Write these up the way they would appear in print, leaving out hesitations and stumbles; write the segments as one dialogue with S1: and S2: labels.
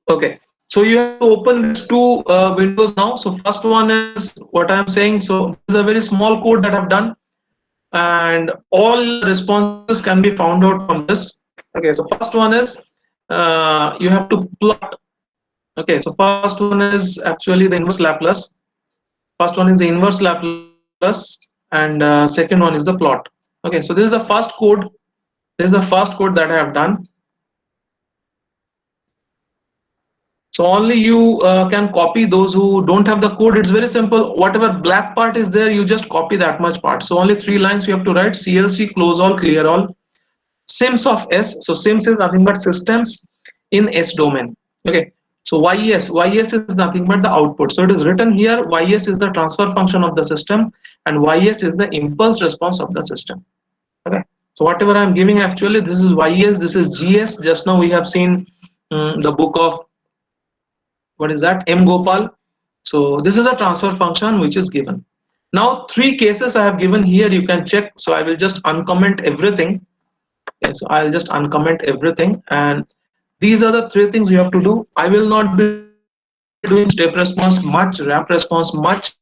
S1: Okay, so you have to open these two windows now. So first one is what I'm saying. So this is a very small code that I've done, and all responses can be found out from this. Okay, so first one is you have to plot. Okay, so first one is actually the inverse Laplace. First one is the inverse Laplace, and second one is the plot. Okay, so this is the first code. This is the first code that I have done. So only you can copy. Those who don't have the code, it's very simple. Whatever black part is there, you just copy that much part. So only 3 lines you have to write: CLC, close all, clear all, sims of S. So sims is nothing but systems in S domain. Okay. So YS is nothing but the output. So it is written here, YS is the transfer function of the system, and YS is the impulse response of the system. Okay. So whatever I'm giving, actually this is YS, this is GS. Just now we have seen the book of, what is that, M Gopal. So this is a transfer function which is given. Now 3 cases I have given here, you can check. So I will just uncomment everything. Okay, so I'll just uncomment everything, and these are the 3 things you have to do. I will not be doing step response much, ramp response much,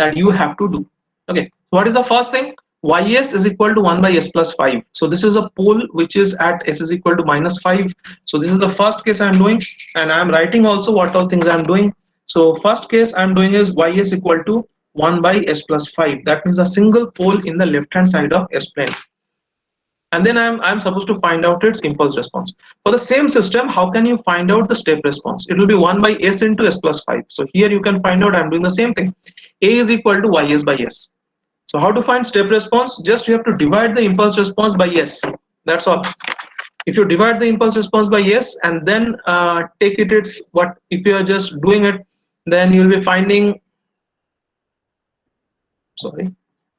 S1: that you have to do. Okay, what is the first thing? Ys is equal to 1 by s plus 5. So this is a pole which is at s is equal to -5. So this is the first case I'm doing, and I'm writing also what all things I'm doing. So first case I'm doing is ys equal to 1 by s plus 5. That means a single pole in the left hand side of s plane. And then I'm supposed to find out its impulse response. For the same system, how can you find out the step response? It will be 1 by s into s plus 5. So here you can find out I'm doing the same thing. A is equal to ys by s. So how to find step response? Just you have to divide the impulse response by s. That's all. If you divide the impulse response by s and then take it, it's what, if you are just doing it, then you'll be finding, sorry,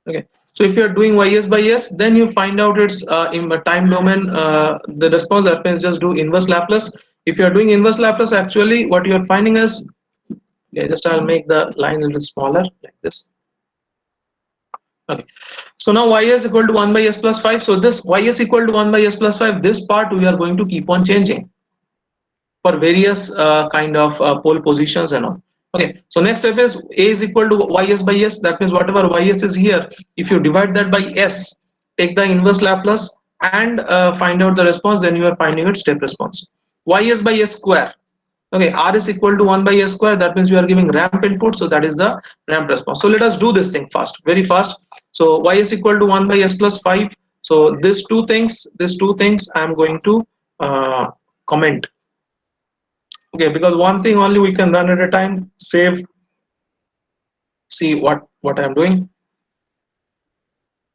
S1: okay, so if you are doing ys by s, then you find out its in the time domain the response. That means just do inverse Laplace. If you are doing inverse Laplace, actually what you are finding is, okay, just I'll make the line a little smaller like this. Okay, so now y is equal to 1 by s plus 5. So this y is equal to 1 by s plus 5, this part we are going to keep on changing for various kind of pole positions and all. Okay, so next step is a is equal to ys by s. That means whatever ys is here, if you divide that by s, take the inverse Laplace and find out the response, then you are finding its step response. Ys by s square. Okay, r is equal to 1 by s square. That means we are giving ramp input, so that is the ramp response. So let us do this thing fast, very fast. So y is equal to 1 by s plus 5. So these two things I am going to comment. Okay, because one thing only we can run at a time. Save, see what I'm doing.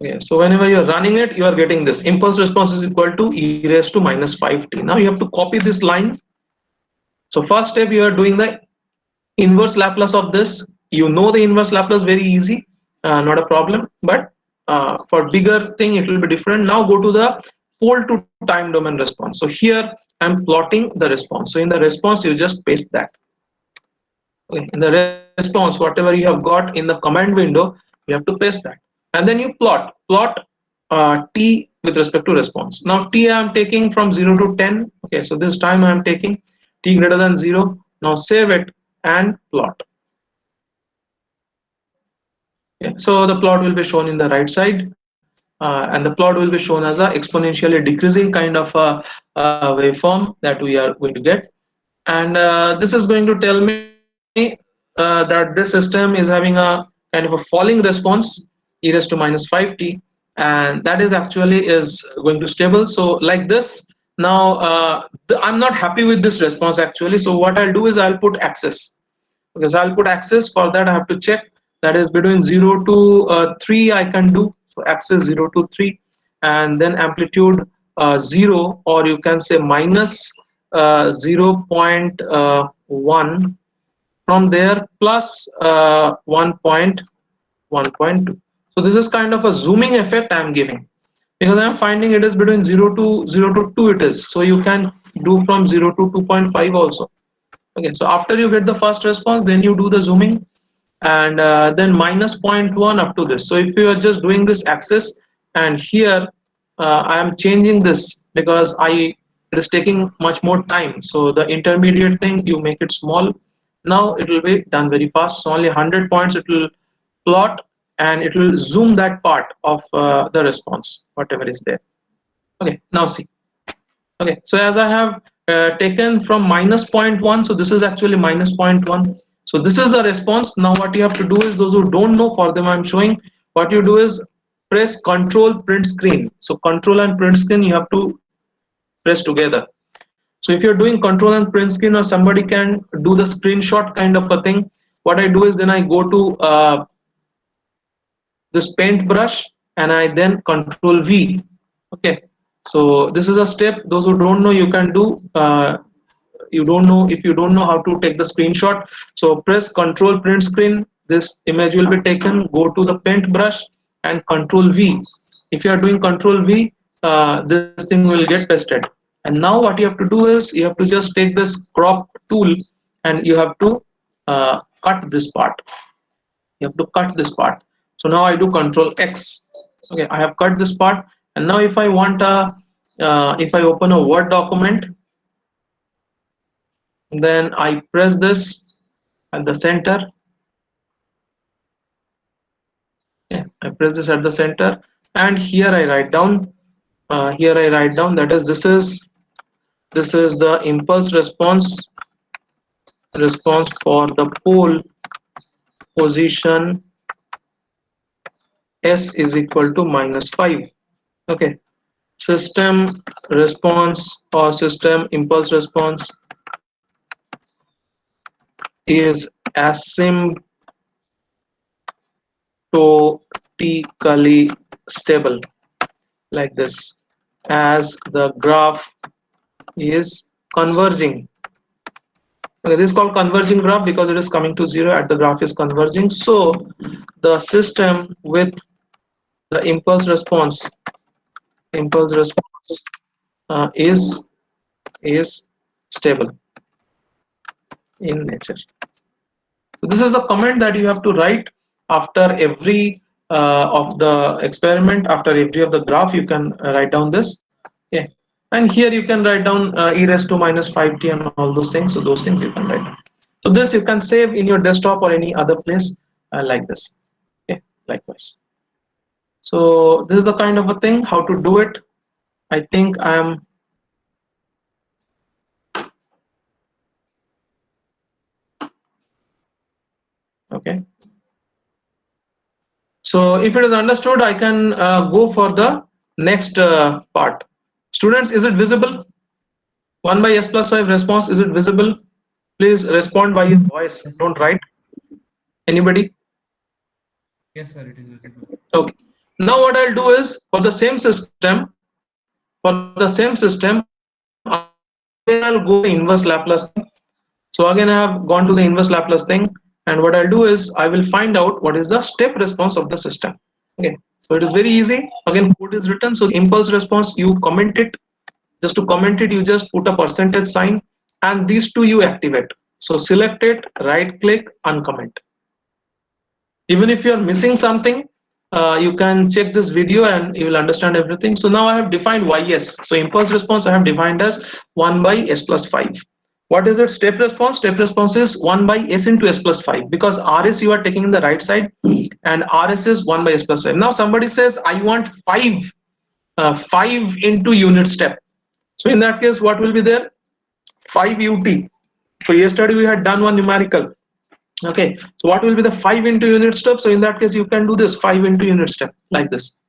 S1: Okay, so whenever you're running it, you are getting this impulse response is equal to e raised to minus 5t. Now you have to copy this line. So first step, you are doing the inverse Laplace of this. You know the inverse Laplace, very easy, not a problem. But for bigger thing, it will be different. Now go to the pole to time domain response. So here I'm plotting the response. So in the response, you just paste that. Okay, in the response, whatever you have got in the command window, you have to paste that, and then you plot t with respect to response. Now t I am taking from 0 to 10. Okay, so this time I am taking t greater than 0. Now save it and plot. Okay, so the plot will be shown in the right side, and the plot will be shown as a exponentially decreasing kind of a waveform that we are going to get. And this is going to tell me that this system is having a kind of a falling response, e raised to minus 5t, and that is actually is going to stable. So like this. Now I'm not happy with this response actually, so what I'll do is I'll put axis, because I'll put axis. For that I have to check, that is between 0 to 3 I can do. So axis 0 to 3, and then amplitude 0, or you can say minus 0.1, from there plus 1.1.2. So this is kind of a zooming effect I am giving, because I am finding it is between 0 to 2 it is. So you can do from 0 to 2.5 also. Okay, so after you get the first response, then you do the zooming, and then minus 0.1 up to this. So if you are just doing this axis, and here I am changing this, because I it is taking much more time. So the intermediate thing, you make it small. Now it will be done very fast. So only 100 points it will plot, and it will zoom that part of the response, whatever is there. Okay, now see. Okay, so as I have taken from minus 0.1, so this is actually minus 0.1. So this is the response. Now what you have to do is, those who don't know, for them I'm showing, what you do is press Control Print Screen. So Control and Print Screen you have to press together. So if you're doing Control and Print Screen, or somebody can do the screenshot kind of a thing, what I do is then I go to this paintbrush and I then Control V. Okay, so this is a step. Those who don't know, you can do. You don't know, if you don't know how to take the screenshot, so press Control Print Screen. This image will be taken. Go to the paintbrush and Control V. If you are doing Control V, this thing will get pasted. And now what you have to do is, you have to just take this crop tool and you have to cut this part. You have to cut this part. So now I do Control X. Okay, I have cut this part, and now if I want a if I open a Word document, then I press this at the center. Okay, I press this at the center, and here I write down. Here I write down, that is, this is the impulse response for the pole position S is equal to -5. Okay, system response or system impulse response is asymptotically stable, like this, as the graph is converging. Okay, this is called converging graph because it is coming to 0 at the graph is converging. So the system with the impulse response is stable in nature. So this is the comment that you have to write after every of the experiment, after every of the graph. You can write down this. Okay, and here you can write down e raised to -5t and all those things. So those things you can write down. So this you can save in your desktop or any other place like this. Okay, likewise. So this is the kind of a thing how to do it. I think I am. Okay. So if it is understood, I can go for the next part. Students, is it visible? 1 by s plus 5 response, is it visible? Please respond by your voice.
S2: Yes,
S1: Don't
S2: sir.
S1: write. Anybody?
S2: Yes, sir, it is visible.
S1: Okay. Now what I'll do is, for the same system, I'll go to the inverse Laplace thing. So again, I have gone to the inverse Laplace thing, and what I'll do is, I will find out what is the step response of the system. Okay. So it is very easy. Again, code is written. So this is the impulse response. You comment it. Just to comment it, you just put a percentage sign, and these two you activate. So select it, right click, uncomment. Even if you are missing something, you can check this video and you will understand everything. So now I have defined ys. So impulse response I have defined as 1 by s plus 5. What is it? Step response. Step response is 1 by s into s plus 5, because rs you are taking in the right side and rs is 1 by s plus 5. Now somebody says, I want 5 into unit step. So in that case, what will be there? 5 ut. So yesterday we had done one numerical. Okay, so what will be the 5 into unit step? So in that case, you can do this 5 into unit step like this.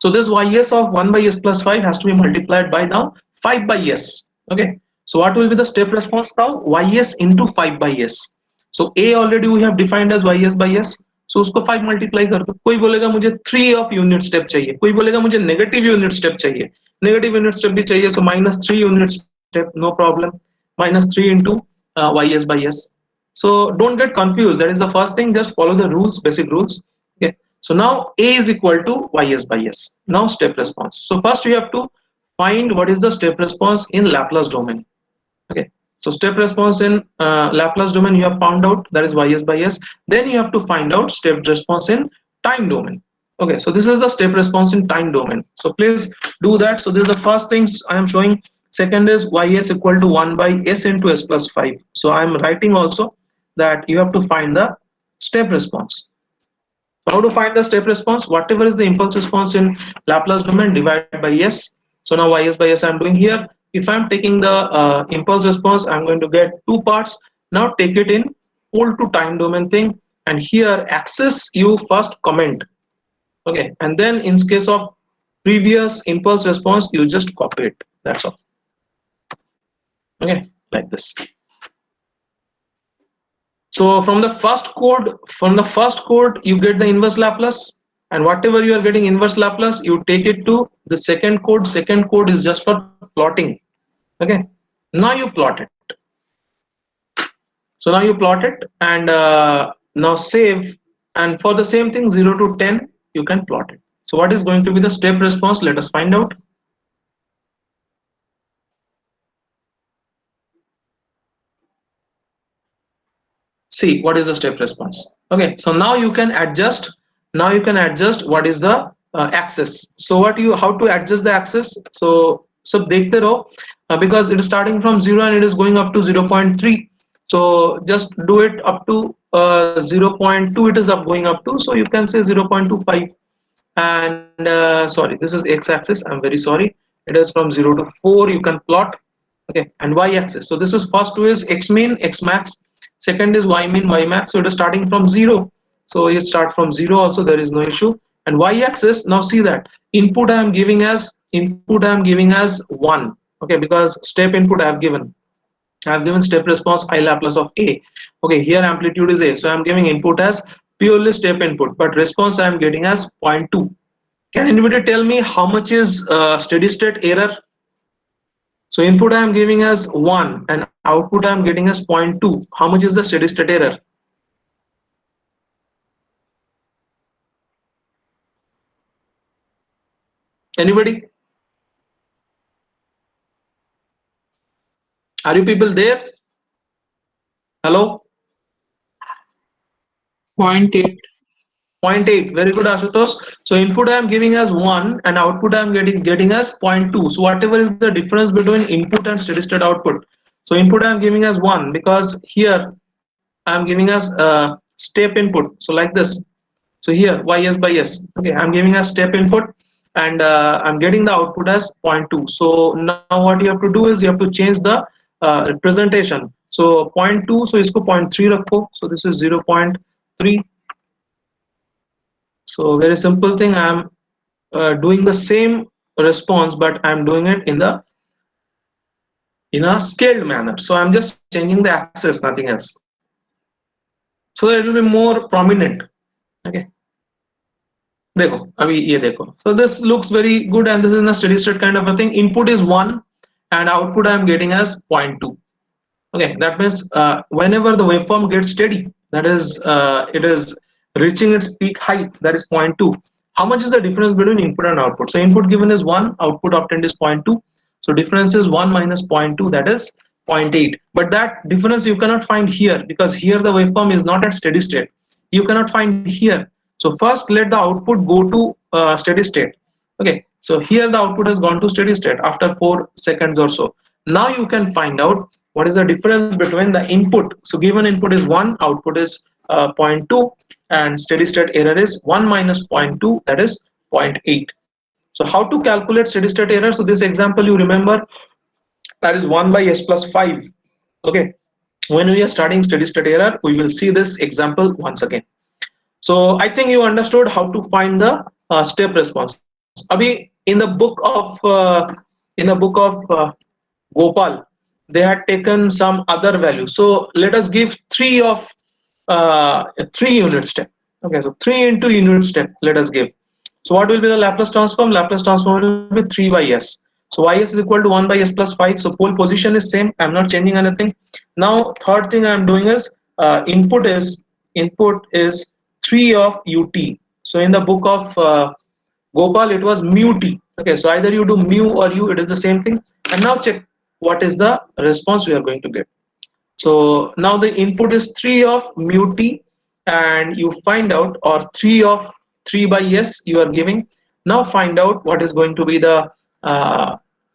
S1: So this ys of 1 by s plus 5 has to be multiplied by now 5 by s. Okay, so what will be the step response now? Ys into 5 by s. So a already we have defined as ys by s. So उसको 5 multiply कर दो. कोई बोलेगा मुझे 3 of unit step चाहिए, कोई बोलेगा मुझे नेगेटिव यूनिट स्टेप चाहिए, नेगेटिव यूनिट स्टेप भी चाहिए. So -3 unit step, no problem. -3 into ys by s. So don't get confused. That is the first thing. Just follow the rules, basic rules. Okay. So now a is equal to ys by s. Now step response. So first we have to find what is the step response in Laplace domain. Okay. So step response in Laplace domain you have found out, that is ys by s. Then you have to find out step response in time domain. Okay. So this is the step response in time domain. So please do that. So this is the first things I am showing. Second is ys equal to 1 by s into s plus 5. So I'm writing also that you have to find the step response. How to find the step response? Whatever is the impulse response in Laplace domain, divide by s. So now ys by s I'm doing here. If I'm taking the impulse response, I'm going to get two parts. Now take it in pole to time domain thing, and here axis you first comment. Okay, and then in case of previous impulse response, you just copy it. That's all. Okay, like this. So from the first code, you get the inverse Laplace, and whatever you are getting inverse Laplace, you take it to the second code. Second code is just for plotting. Okay, now you plot it. So now you plot it, and now save. And for the same thing, 0 to 10, you can plot it. So what is going to be the step response? Let us find out. See what is the step response. Okay, so now you can adjust. Now you can adjust what is the axis. So what you how to adjust the axis? So dekhte raho, because it is starting from 0 and it is going up to 0.3. So just do it up to 0.2. It is up going up to, so you can say 0.25. And sorry, this is x-axis. I'm very sorry. It is from 0 to 4. You can plot. Okay, and y-axis. So this is first two is x min, x max. Second is y min, y max. So it is starting from 0. So you start from 0 also, there is no issue. And y-axis, now see that input I am giving as 1. Okay, because step input I have given step response I Laplace of a. Okay, here amplitude is a. So I am giving input as purely step input, but response I am getting as 0.2. Can anybody tell me how much is steady state error? So input I am giving as 1 and output I am getting as 0.2. How much is the steady state error? Anybody? Are you people there? Hello?
S3: Point 8.
S1: 0.8. Very good, Ashutosh. So input I am giving as 1 and output I am getting as 0.2. So whatever is the difference between input and steady state output. So input I am giving as 1 because here I am giving as step input. So like this. So here ys by s. Okay, I'm giving a step input and I'm getting the output as 0.2. So now what you have to do is you have to change the representation. So 0.2, so isko 0.3 rakho. So this is 0.3. So very simple thing. I'm doing the same response, but I'm doing it in a scaled manner. So I'm just changing the axis, nothing else. So that it will be more prominent. Okay. देखो अभी ये देखो. So this looks very good and this is in a steady state kind of a thing. Input is 1 and output I am getting as 0.2. Okay, that means whenever the waveform gets steady, that is it is reaching its peak height, that is 0.2. How much is the difference between input and output? So input given is 1, output obtained is 0.2. So difference is 1 minus 0.2, that is 0.8. But that difference you cannot find here because here the waveform is not at steady state. You cannot find here. So first let the output go to steady state. Okay, so here the output has gone to steady state after 4 seconds or so. Now you can find out what is the difference between the input. So given input is 1, output is 0.2, and steady state error is 1 minus 0.2, that is 0.8. So how to calculate steady state error? So this example you remember, that is 1 by s plus 5. Okay, when we are studying steady state error, we will see this example once again. So I think you understood how to find the step response. Abhi in the book of Gopal, they had taken some other value. So let us give 3 of 3 unit step. Okay, so 3 into unit step. Let us give. So what will be the Laplace transform? Laplace transform will be 3 by s. So ys is equal to 1 by s plus 5. So pole position is same. I'm not changing anything. Now third thing I'm doing is input is 3 of ut. So in the book of Gopal, it was mu t. Okay, so either you do mu or u, it is the same thing. And now check what is the response we are going to get. So now the input is 3 of mu t, and you find out, or 3 of 3 by s you are giving. Now find out what is going to be the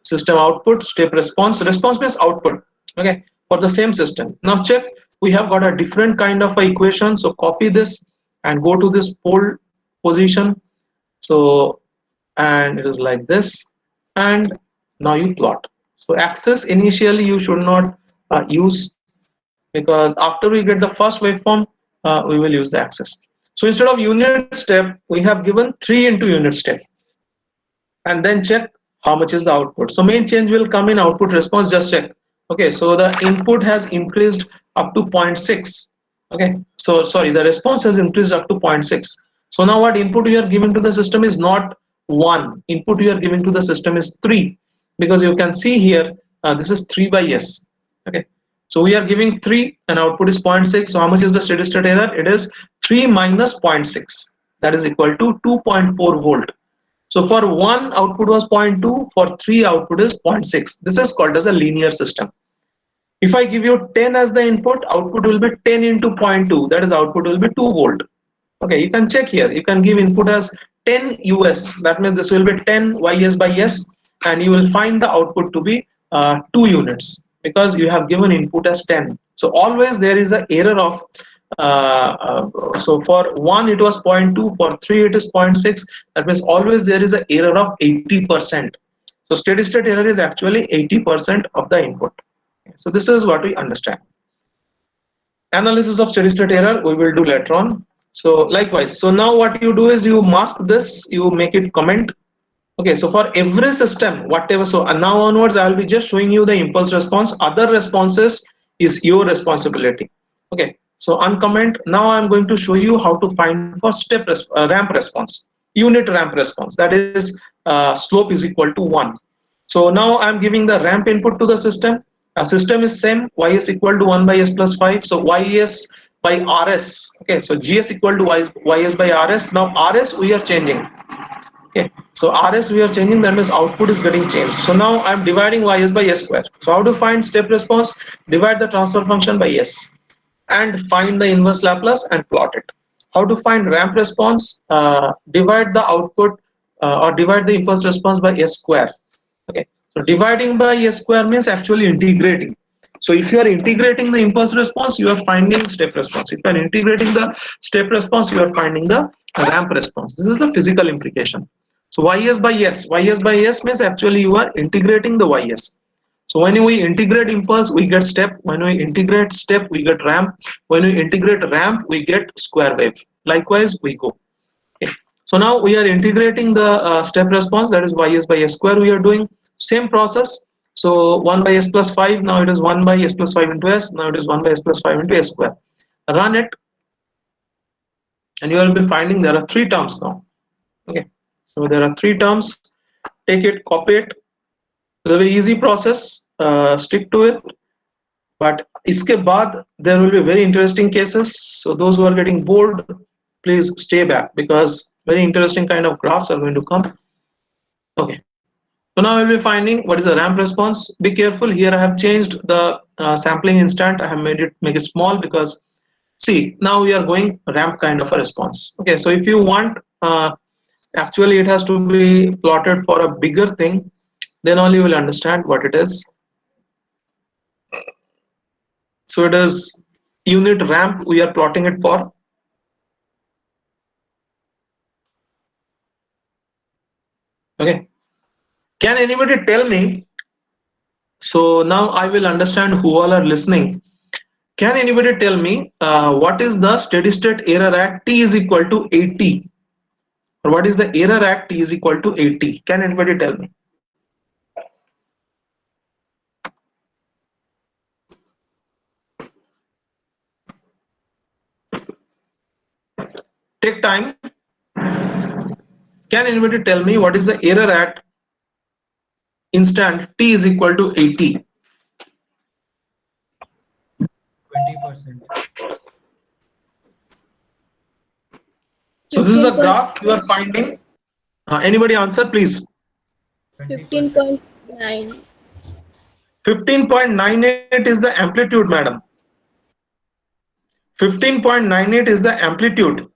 S1: system output, step response. Response means output. Okay, for the same system. Now check, we have got a different kind of a equation. So copy this and go to this pole position. So, and it is like this, and now you plot. So axis initially you should not use, because after we get the first waveform, we will use the axis. So instead of unit step, we have given 3 into unit step, and then check how much is the output. So main change will come in output response. Just check. Okay, so the input has increased up to 0.6. Okay, so sorry, the response has increased up to 0.6. So now what input you are giving to the system is not 1. Input you are giving to the system is 3, because you can see here, this is 3 by s. Okay, so we are giving 3 and output is 0.6. So how much is the steady state error? It is 3 minus 0.6, that is equal to 2.4 volt. So for 1 output was 0.2, for 3 output is 0.6. This is called as a linear system. If I give you 10 as the input, output will be 10 into 0.2, that is output will be 2 volt. Okay, you can check here, you can give input as 10 US, that means this will be 10 YS by S, and you will find the output to be 2 units, because you have given input as 10. So always there is an error of so for 1 it was 0.2, for 3 it is 0.6, that means always there is an error of 80%. So steady state error is actually 80% of the input. So this is what we understand. Analysis of steady state error we will do later on. So likewise, so now what you do is you mask this, you make it comment. Okay, so for every system, whatever, so now onwards I will be just showing you the impulse response. Other responses is your responsibility. Okay, so uncomment. Now I am going to show you how to find for ramp response, unit ramp response. That is slope is equal to 1. So now I am giving the ramp input to the system. A system is same, ys equal to 1 by s plus 5. So ys by rs. Okay, so gs equal to ys by rs. Now rs we are changing. Okay, so rs we are changing, that means output is getting changed. So now I am dividing ys by s square. So how to find step response? Divide the transfer function by s and find the inverse Laplace and plot it. How to find ramp response? Divide the output or divide the impulse response by s square. Okay, so dividing by s square means actually integrating. So if you are integrating the impulse response, you are finding step response. If you are integrating the step response, you are finding the ramp response. This is the physical implication. So ys by s, ys by s means actually you are integrating the ys. So when we integrate impulse, we get step. When we integrate step, we get ramp. When we integrate ramp, we get square wave. Likewise, we go. Okay. So now we are integrating the step response, that is ys by s square we are doing. Same process. So 1 by s plus 5, now it is 1 by s plus 5 into s, now it is 1 by s plus 5 into s square. Run it and you will be finding there are 3 terms now. Okay. So there are 3 terms. Take it, copy it. It's a very easy process. Stick to it. But iske baad there will be very interesting cases. So those who are getting bored, please stay back, because very interesting kind of graphs are going to come. Okay. So now we'll be finding what is the ramp response. Be careful here. I have changed the sampling instant. I have make it small, because see, now we are going ramp kind of a response. Okay. So if you want, actually it has to be plotted for a bigger thing. Then only you will understand what it is. So it is unit ramp we are plotting it for. Okay. Can anybody tell me? So now I will understand who all are listening. Can anybody tell me what is the steady state error at t is equal to 80? Or what is the error at t is equal to 80? Can anybody tell me? Take time. Can anybody tell me what is the error at instant t is equal to 80?
S2: 20%.
S1: So this is a
S3: 15.9.
S1: graph you are finding. Anybody answer, please?
S2: 20%.
S1: 15.98 is the amplitude, madam. 15.98 is the amplitude.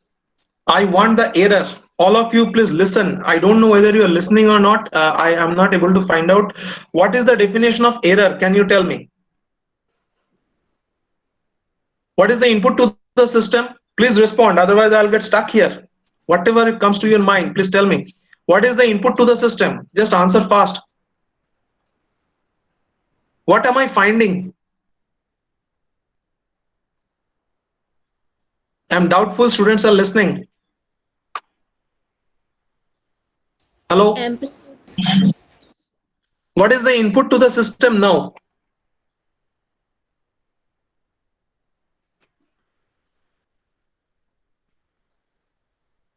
S1: I want the error. All of you, please listen. I don't know whether you are listening or not. I am not able to find out. What is the definition of error? Can you tell me? What is the input to the system? Please respond. Otherwise, I'll get stuck here. Whatever it comes to your mind, please tell me. What is the input to the system? Just answer fast. What am I finding? I'm doubtful students are listening. Hello?
S2: Amplitudes.
S1: What is the input to the system now?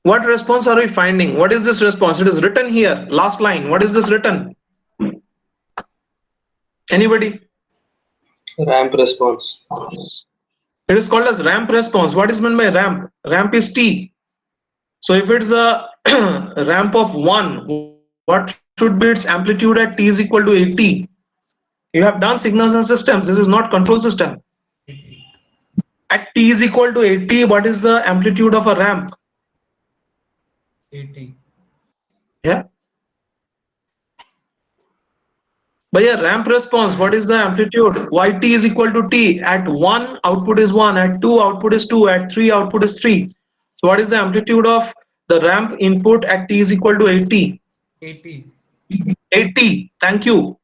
S1: What response are we finding? What is this response? It is written here, last line. What is this written? Anybody?
S3: Ramp response.
S1: It is called as ramp response. What is meant by ramp? Ramp is t. So if it's a ramp of 1, what should be its amplitude at t is equal to 80? You have done signals and systems. This is not control system. At t is equal to 80, what is the amplitude of a ramp?
S2: 80.
S1: Yeah. By a ramp response, what is the amplitude? Yt is equal to t. At 1, output is 1. At 2, output is 2. At 3, output is 3. So what is the amplitude of the ramp input at t is equal to 80?
S2: 80.
S1: 80. Thank you.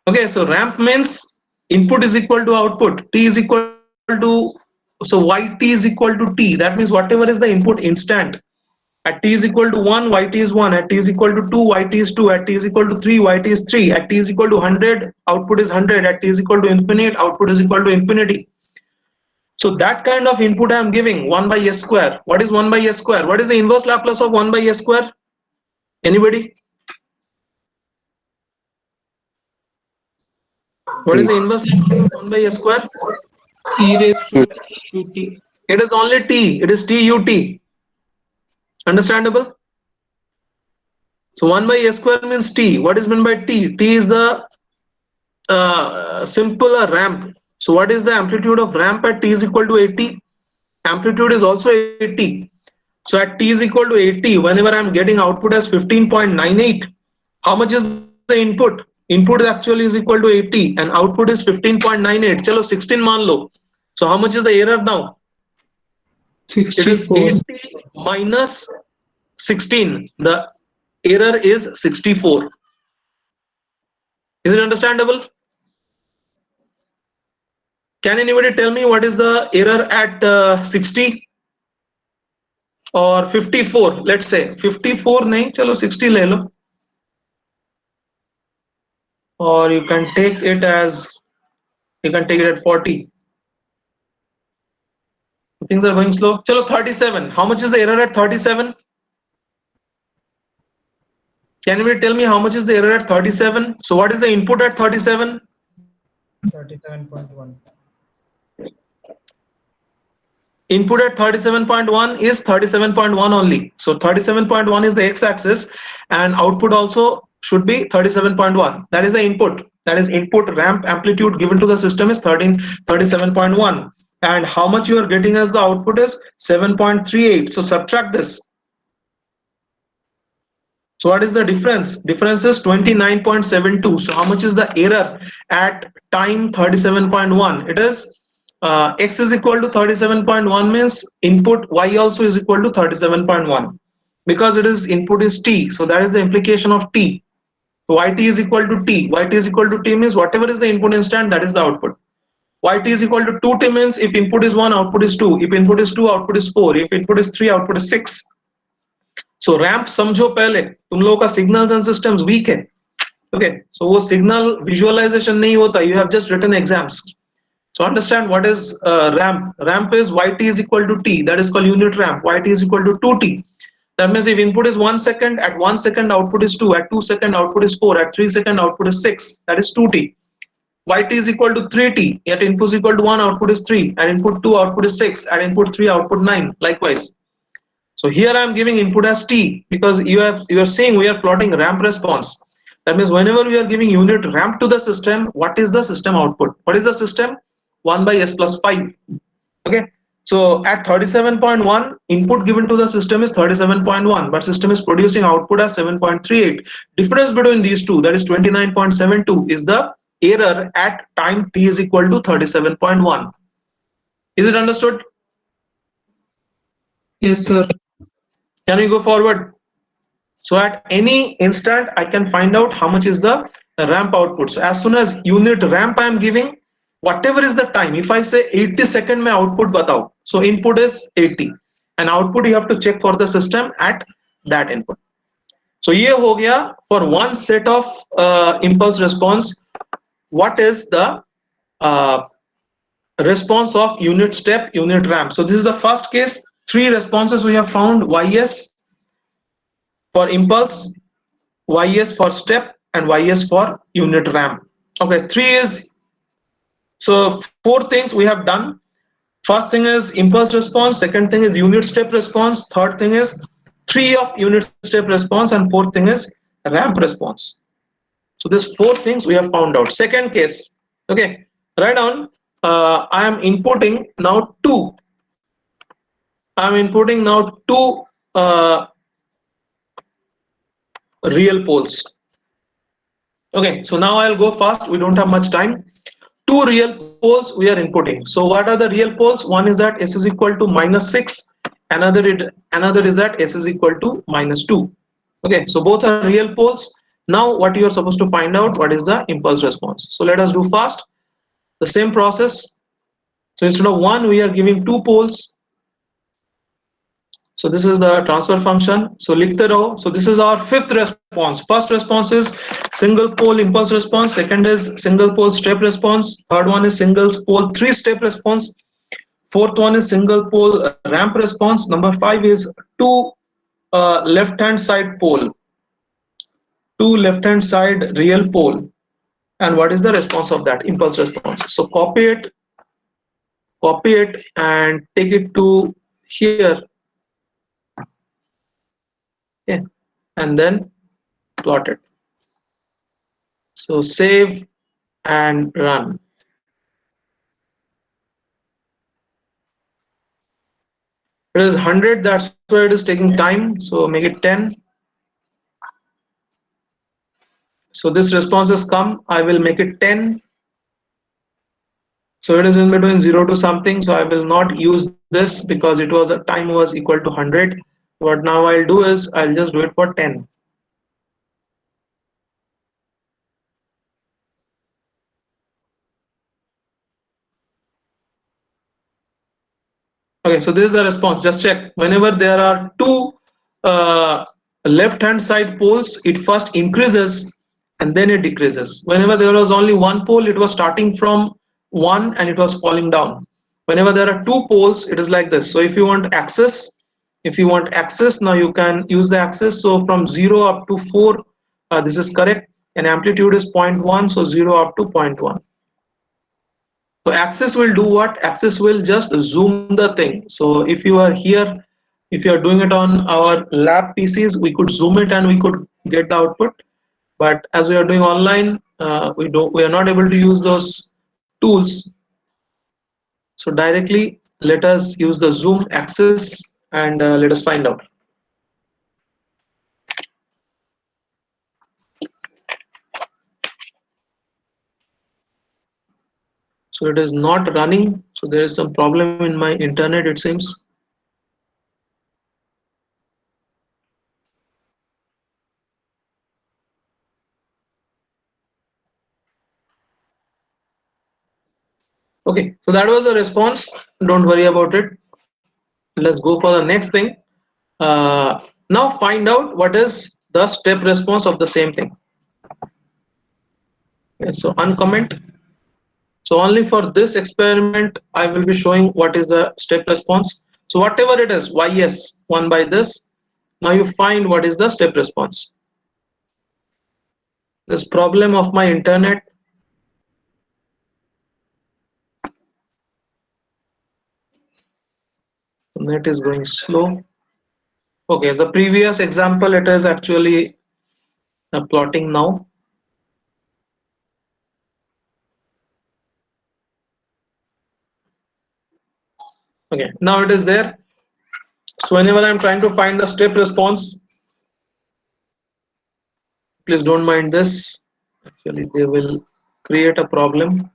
S1: Okay, so ramp means input is equal to output. T is equal to, so Yt is equal to t. That means whatever is the input instant. At t is equal to 1, Yt is 1. At t is equal to 2, Yt is 2. At t is equal to 3, Yt is 3. At t is equal to 100, output is 100. At t is equal to infinite, output is equal to infinity. So that kind of input I am giving 1 by s square. What is 1 by s square? What is the inverse Laplace of 1 by s square? Anybody? What is the inverse Laplace of 1 by s square?
S2: E raised to t.
S1: It is only t. It is tut. Understandable? So 1 by s square means t. What is meant by t? T is the simple ramp. So what is the amplitude of ramp at t is equal to 80? Amplitude is also 80. So at t is equal to 80, whenever I am getting output as 15.98, how much is the input? Input actually is equal to 80 and output is 15.98. Chalo 16 मान लो. So how much is the error now? It is
S2: 64.
S1: 80 minus 16. The error is 64. Is it understandable? Can anybody tell me what is the error at 60 or 54? Let's say 54 नहीं, चलो 60 ले लो. Or you can take it as, you can take it at 40. Things are going slow. Chalo 37. How much is the error at 37? Can anybody tell me how much is the error at 37? So what is the input at 37?
S2: 37.1.
S1: Input at 37.1 is 37.1 only. So 37.1 is the x-axis and output also should be 37.1. That is the input. That is input ramp amplitude given to the system is 37.1. And how much you are getting as the output is 7.38. So subtract this. So what is the difference? Difference is 29.72. So how much is the error at time 37.1? It is x is equal to 37.1 means input y also is equal to 37.1 because it is input is t. So that is the implication of t. Yt is equal to t. Yt is equal to t means whatever is the input instant, that is the output. Yt is equal to 2t means if input is 1, output is 2. If input is 2, output is 4. If input is 3, output is 6. So ramp समझो पहले, तुम लोगों का signals and systems weak है. Okay, so वो signal visualisation नहीं होता. You have just written exams. So understand what is ramp. Ramp is yt is equal to t. That is called unit ramp. Yt is equal to 2t. That means if input is 1 second, at 1 second output is 2. At 2 second output is 4. At 3 second output is 6. That is 2t. Yt is equal to 3t. At input is equal to 1, output is 3. At input 2, output is 6. At input 3, output 9. Likewise. So here I am giving input as t because you are saying we are plotting ramp response. That means whenever we are giving unit ramp to the system, what is the system output? What is the system? 1 by s plus 5. Okay. So at 37.1, input given to the system is 37.1, but system is producing output as 7.38. Difference between these two, that is 29.72, is the error at time t is equal to 37.1. Is it understood?
S2: Yes, sir.
S1: Can we go forward? So at any instant, I can find out how much is the ramp output. So as soon as unit ramp I am giving, whatever is the time, if I say 80 second mein output batao, so input is 80 and output you have to check for the system at that input. So ye ho gaya for one set of impulse response. What is the uh, response of unit step, unit ramp? So this is the first case. Three responses we have found: ys for impulse, ys for step, and ys for unit ramp. Okay, three is, so four things we have done. First thing is impulse response, second thing is unit step response, third thing is three of unit step response, and fourth thing is ramp response. So these four things we have found out. Second case, okay, write down. I am inputting now two uh, real poles. Okay, so now I'll go fast. We don't have much time. Two real poles we are inputting. So what are the real poles? One is that s is equal to -6. Another is that s is equal to -2. Okay, so both are real poles. Now what you are supposed to find out, what is the impulse response. So let us do fast the same process. So instead of one, we are giving two poles. So this is the transfer function. So likhte raho. So this is our fifth response. First response is single pole impulse response. Second is single pole step response. Third one is single pole three-step response. Fourth one is single pole ramp response. Number 5 is two left-hand side pole, two left-hand side real pole. And what is the response of that impulse response? So copy it, and take it to here. Okay, and then plot it. So save and run. It is 100, that's why it is taking time. So make it 10. So this response has come. I will make it 10. So it is in between 0 to something. So I will not use this because it was a time was equal to 100. What now I'll do is I'll just do it for 10. Okay, so this is the response. Just check. Whenever there are two left-hand side poles, it first increases and then it decreases. Whenever there was only one pole, it was starting from 1 and it was falling down. Whenever there are two poles, it is like this. So if you want access, now you can use the access. So from 0 up to 4, this is correct. And amplitude is 0.1, so 0 up to 0.1. So access will do what? Access will just zoom the thing. So if you are here, if you are doing it on our lab PCs, we could zoom it and we could get the output. But as we are doing online, we are not able to use those tools. So directly, let us use the zoom access and let us find out. So it is not running. So there is some problem in my internet, it seems. Okay, so that was a response. Don't worry about it. Let's go for the next thing. Now find out what is the step response of the same thing. Okay, so uncomment. So only for this experiment, I will be showing what is the step response. So whatever it is, ys 1 by this. Now you find what is the step response. This problem of my internet. Net is going slow. Okay, the previous example, it is actually plotting now. Okay, now it is there. So whenever I'm trying to find the step response, please don't mind this. Actually, they will create a problem.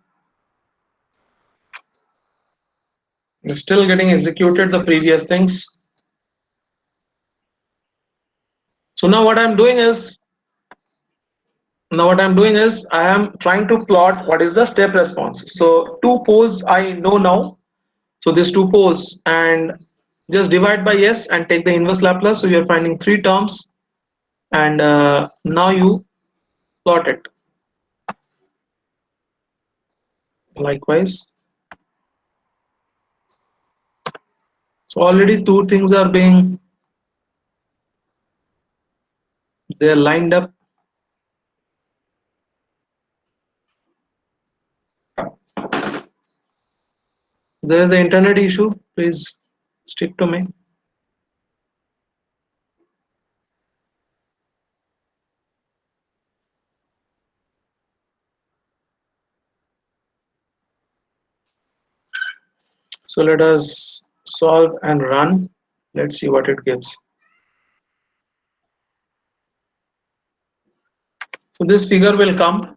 S1: It's still getting executed the previous things. So now what I'm doing is I am trying to plot what is the step response. So two poles I know now. So these two poles, and just divide by s and take the inverse Laplace. So you're finding three terms, and now you plot it. Likewise. So already two things are being, they're lined up. There is an internet issue. Please stick to me. So let us solve and run. Let's see what it gives. So this figure will come.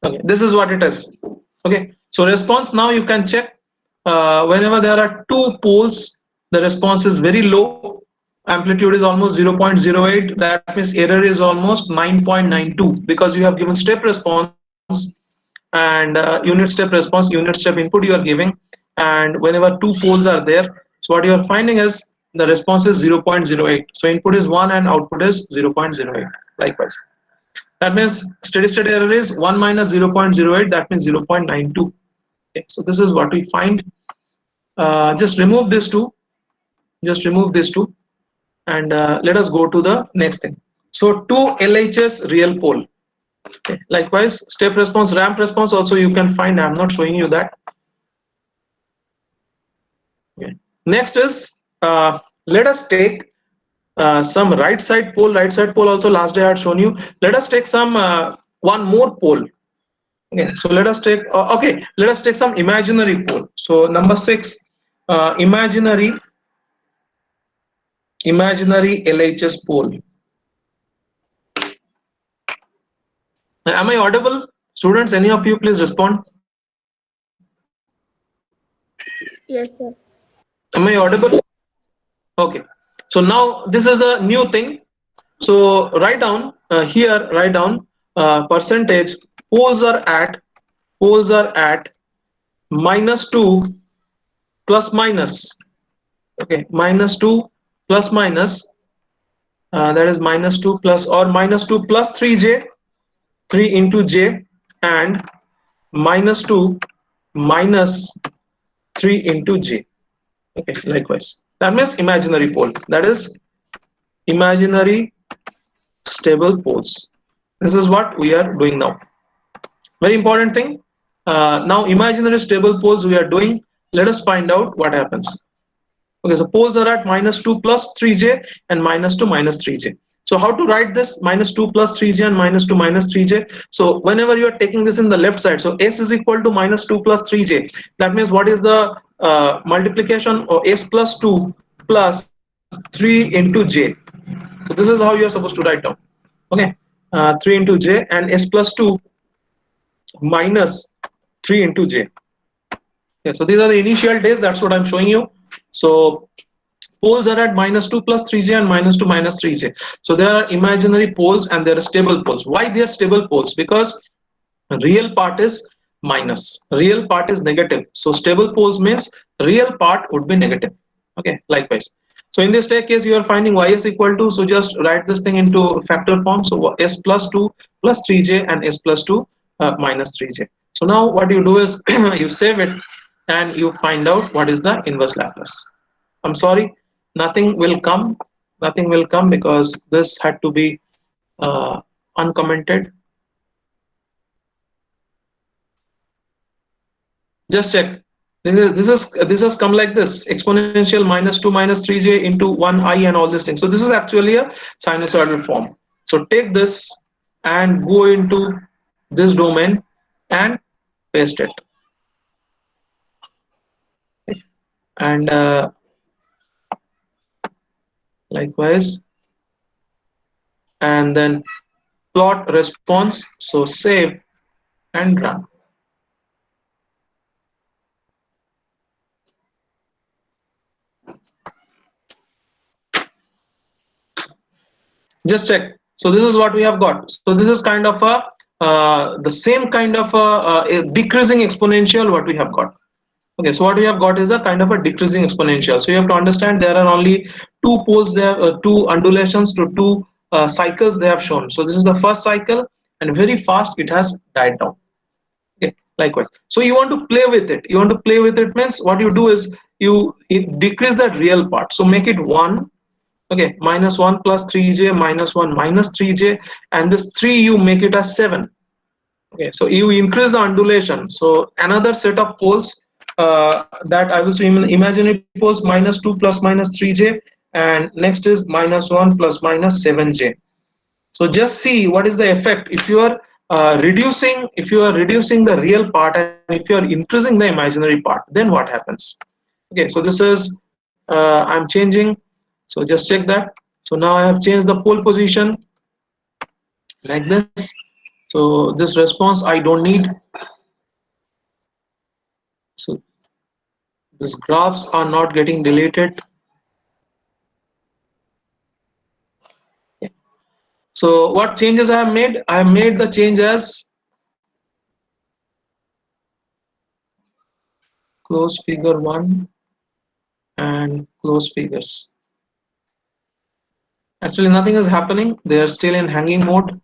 S1: Okay, this is what it is. Okay, so response now you can check. Whenever there are two poles, the response is very low. Amplitude is almost 0.08. That means error is almost 9.92 because you have given step response and unit step response, unit step input you are giving, and whenever two poles are there, so what you are finding is the response is 0.08. So input is 1 and output is 0.08. Likewise. That means steady state error is 1 minus 0.08, that means 0.92. Okay, so this is what we find. Just remove this two, and let us go to the next thing. So two LHS real pole. Okay. Likewise, step response, ramp response also you can find. I'm not showing you that. Okay. Next is let us take some right side pole. Right side pole also last day I had shown you. Let us take some one more pole. Okay, so let us take let us take some imaginary pole. So number 6, imaginary LHS pole. Am I audible, students? Any of you please respond.
S4: Yes, sir.
S1: Am I audible? Okay. So now this is a new thing. So write down here. Write down percentage. Poles are at -2 plus minus. Okay, -2 plus minus. That is -2 plus or -2 plus 3j, 3 into j, and -2 minus 3 into j. Okay, likewise. That means imaginary pole. That is imaginary stable poles. This is what we are doing now. Very important thing. Now imaginary stable poles we are doing. Let us find out what happens. Okay, so poles are at -2 plus 3j and -2 minus 3j. So how to write this -2 plus 3j and -2 minus 3j? So whenever you are taking this in the left side, so s is equal to -2 plus 3j. That means what is the multiplication of s plus 2 plus 3 into j. So this is how you are supposed to write down. Okay, 3 into j and s plus 2 minus 3 into j. Okay, so these are the initial days. That's what I'm showing you. So poles are at -2 plus 3j and -2 minus 3j. So there are imaginary poles and there are stable poles. Why they are stable poles? Because real part is minus, real part is negative. So stable poles means real part would be negative. Okay, likewise. So in this case you are finding ys equal to, so just write this thing into factor form. So s plus 2 plus 3j and s plus 2 minus 3j. So now what you do is you save it and you find out what is the inverse Laplace. I'm sorry, nothing will come because this had to be uncommented. Just check. This has come like this: exponential -2 minus 3j into 1i and all these things. So this is actually a sinusoidal form. So take this and go into this domain and paste it. and likewise, and then plot response. So save and run. Just check. So this is what we have got. So this is kind of a the same kind of a decreasing exponential what we have got. Okay, so what we have got is a kind of a decreasing exponential. So you have to understand there are only two poles there, two undulations to two cycles they have shown. So this is the first cycle, and very fast it has died down. Okay, likewise. So you want to play with it. You want to play with it means what you do is you decrease that real part. So make it 1. Okay, minus 1 plus 3j minus 1 minus 3j, and this 3 you make it as 7. Okay, so you increase the undulation. So another set of poles that I will say imaginary poles minus 2 plus minus 3j, and next is minus 1 plus minus 7j. So just see what is the effect if you are reducing the real part, and if you are increasing the imaginary part, then what happens? Okay, so this is I'm changing. So just check that. So now I have changed the pole position like this. So this response I don't need. So these graphs are not getting deleted. So what changes I have made? I have made the change as close figure 1 and close figures. Actually nothing is happening. They are still in hanging mode.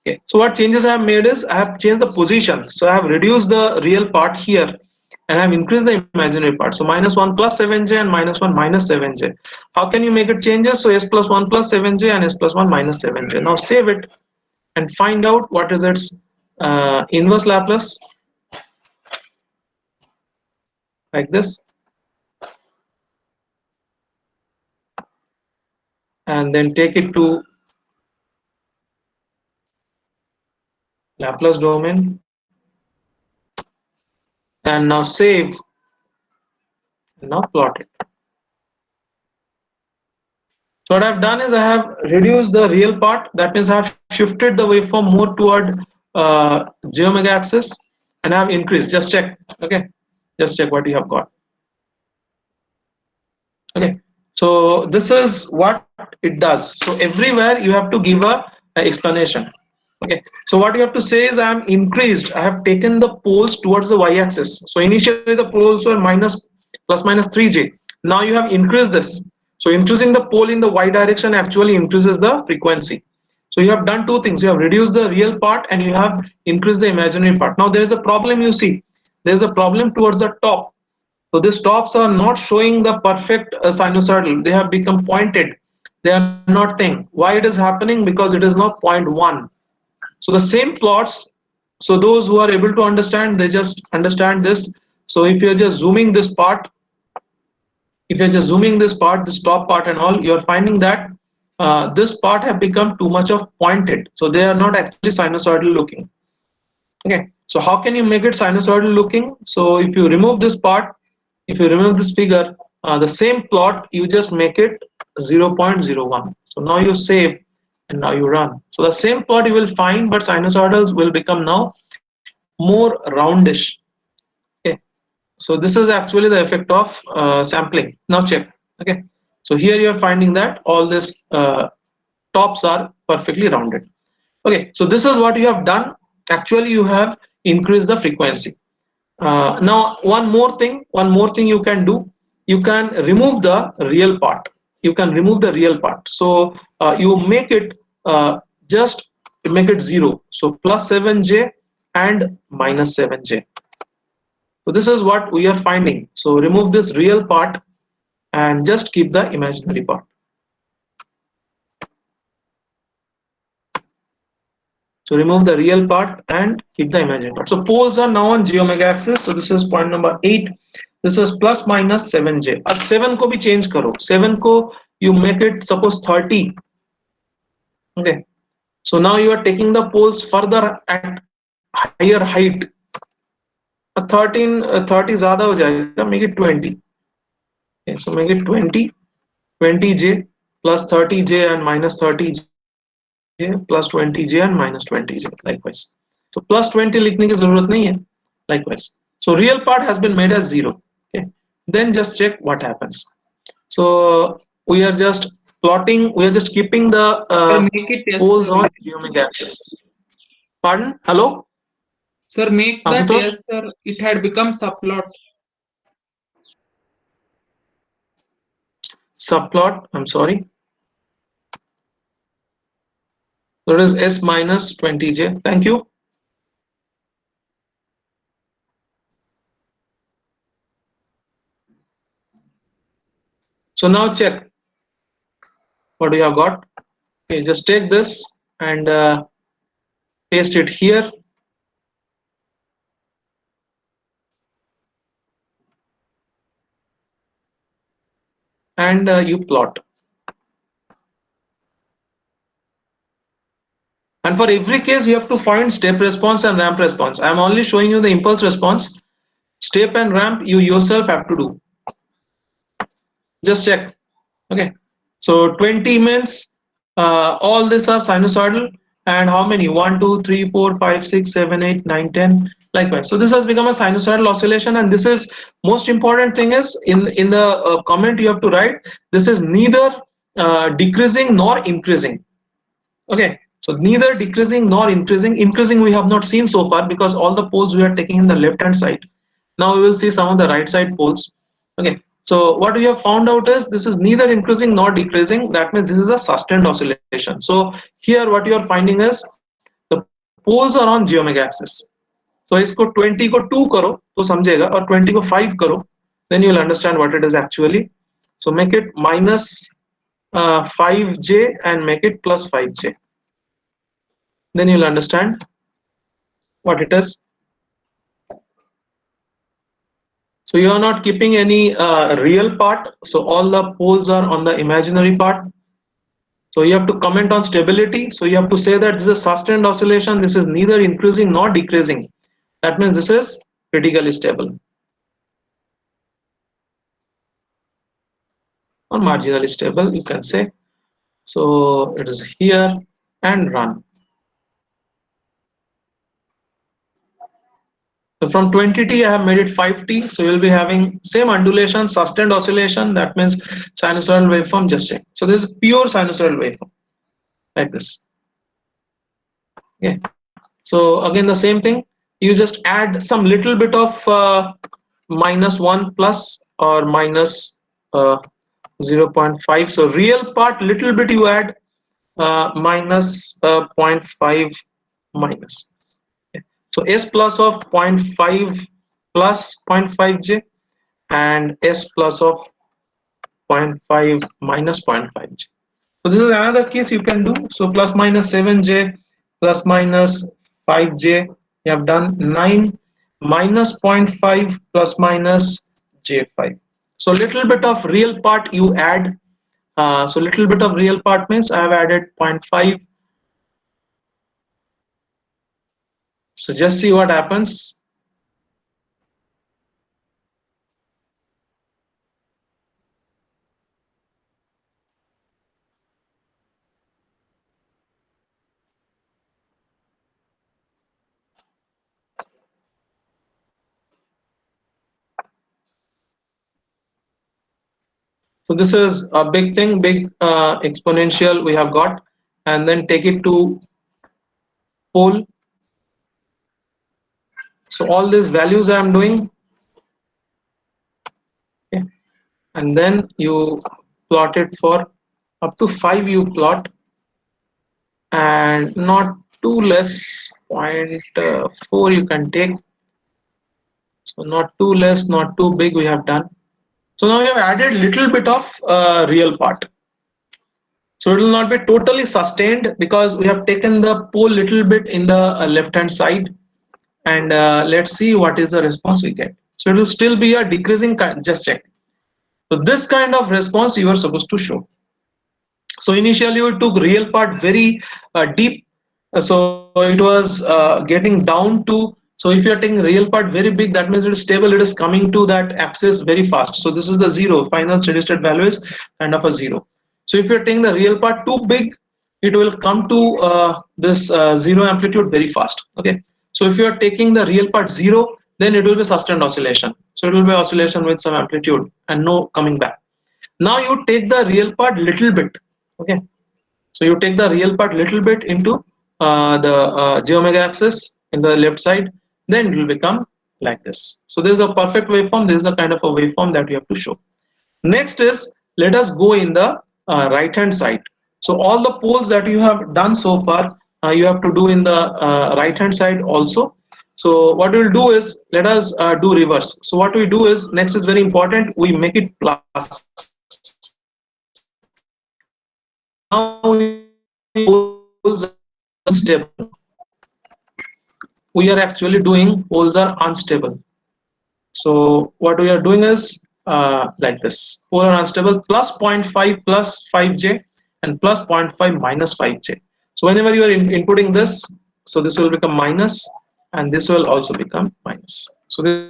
S1: Okay, so what changes I have made is I have changed the position. So I have reduced the real part here, and I have increased the imaginary part. So minus 1 plus 7j and minus 1 minus 7j. How can you make it changes? So s plus 1 plus 7j and s plus 1 minus 7j. Now save it and find out what is its inverse Laplace, like this, and then take it to Laplace domain, and now save, and now plot it. So what I've done is I have reduced the real part. That means I have shifted the waveform more toward j omega axis, and I have increased. Just check. Okay, just check what you have got. Okay, so this is what it does. So everywhere you have to give a explanation. Okay, so what you have to say is I am increased. I have taken the poles towards the y-axis. So initially the poles were minus plus minus 3j. Now you have increased this. So increasing the pole in the y direction actually increases the frequency. So you have done two things. You have reduced the real part and you have increased the imaginary part. Now there is a problem, you see. There is a problem towards the top. So these tops are not showing the perfect sinusoidal. They have become pointed. They are not thing. Why it is happening? Because it is not 0.1. So the same plots. So those who are able to understand, they just understand this. So if you're just zooming this part, this top part and all, you're finding that this part have become too much of pointed. So they are not actually sinusoidal looking. Okay, so how can you make it sinusoidal looking? So if you remove this part, if you remove this figure, the same plot, you just make it 0.01. So now you save and now you run. So the same plot you will find, but sinusoidals will become now more roundish. Okay, so this is actually the effect of sampling. Now check. Okay, so here you are finding that all this tops are perfectly rounded. Okay, so this is what you have done. Actually you have increased the frequency. Now one more thing you can do. You can remove the real part. So you make it just make it 0. So plus 7j and minus 7j. So this is what we are finding. So remove this real part and just keep the imaginary part. So remove the real part and keep the imaginary part. So poles are now on j omega axis. So this is point number 8. This is plus minus 7j. Ab 7 ko bhi change karo. 7 ko you make it suppose 30. Okay. So now you are taking the poles further at higher height. 30 ज़्यादा हो जाएगा. Make it 20. Okay, so make it 20, 20j plus 30j and minus 30j plus 20j and minus 20j likewise. So plus 20 लिखने की जरूरत नहीं है likewise. So real part has been made as 0. Okay, then just check what happens. So we are just plotting, we are just keeping the
S2: Sir, make it yes,
S1: poles
S2: sir.
S1: on geometric axis. Pardon? Hello?
S2: Sir, make that
S1: Asutosh?
S2: yes, sir. It had become subplot.
S1: Subplot, I'm sorry. So it is S minus 20j. Thank you. So now check what we have got. Okay, just take this and paste it here. And you plot. And for every case, you have to find step response and ramp response. I'm only showing you the impulse response. Step and ramp, you yourself have to do. Just check. Okay. So 20 means all these are sinusoidal. And how many? 1, 2, 3, 4, 5, 6, 7, 8, 9, 10. Likewise. So this has become a sinusoidal oscillation. And this is most important thing is in the comment you have to write. This is neither decreasing nor increasing. Okay, so neither decreasing nor increasing. Increasing we have not seen so far because all the poles we are taking in the left hand side. Now we will see some of the right side poles. Okay, so what we have found out is this is neither increasing nor decreasing. That means this is a sustained oscillation. So here what you are finding is the poles are on geometric axis. So इसको 20 को 2 करो तो समझेगा और 20 को 5 करो, then you will understand what it is actually. So make it minus 5j and make it plus 5j. Then you'll understand what it is. So you are not keeping any real part, so all the poles are on the imaginary part. So you have to comment on stability. So you have to say that this is a sustained oscillation, this is neither increasing nor decreasing. That means this is critically stable or marginally stable, you can say. So it is here and run. So from 20t I have made it 5t. So you'll be having same undulation, sustained oscillation. That means sinusoidal waveform. Just check. So this is pure sinusoidal waveform like this. Okay. So again the same thing. You just add some little bit of minus 1 plus or minus 0.5. So real part little bit you add minus 0.5 minus. So S plus of 0.5 plus 0.5j and S plus of 0.5 minus 0.5j. So this is another case you can do. So plus minus 7j plus minus 5j. You have done 9 minus 0.5 plus minus j5. So little bit of real part you add. So little bit of real part means I have added 0.5. So just see what happens. So this is a big thing, big exponential we have got, and then take it to pole. So all these values I am doing, okay, and then you plot it for up to 5 you plot, and not too less 0.4 you can take. So not too less, not too big we have done. So now we have added little bit of real part. So it will not be totally sustained because we have taken the pole little bit in the left hand side, and let's see what is the response we get. So it will still be a decreasing kind. Just check. So this kind of response you are supposed to show. So initially we took real part very deep. So it was getting down to So if you are taking real part very big, that means it is stable, it is coming to that axis very fast. So this is the zero, final steady state value is kind of a zero. So if you're taking the real part too big, it will come to this zero amplitude very fast. Okay. So if you are taking the real part zero, then it will be sustained oscillation. So it will be oscillation with some amplitude and no coming back. Now you take the real part little bit. Okay. So you take the real part little bit into the j omega axis in the left side, then it will become like this. So this is a perfect waveform. This is a kind of a waveform that you have to show. Next is, let us go in the right hand side. So all the poles that you have done so far, you have to do in the right hand side also. So what we will do is, let us do reverse. So what we do is, next is very important, we make it plus. Now poles are unstable. We are actually doing poles are unstable. So what we are doing is like this: pole are unstable, plus 0.5 plus 5j and plus 0.5 minus 5j. So whenever you are inputting this, so this will become minus and this will also become minus. So this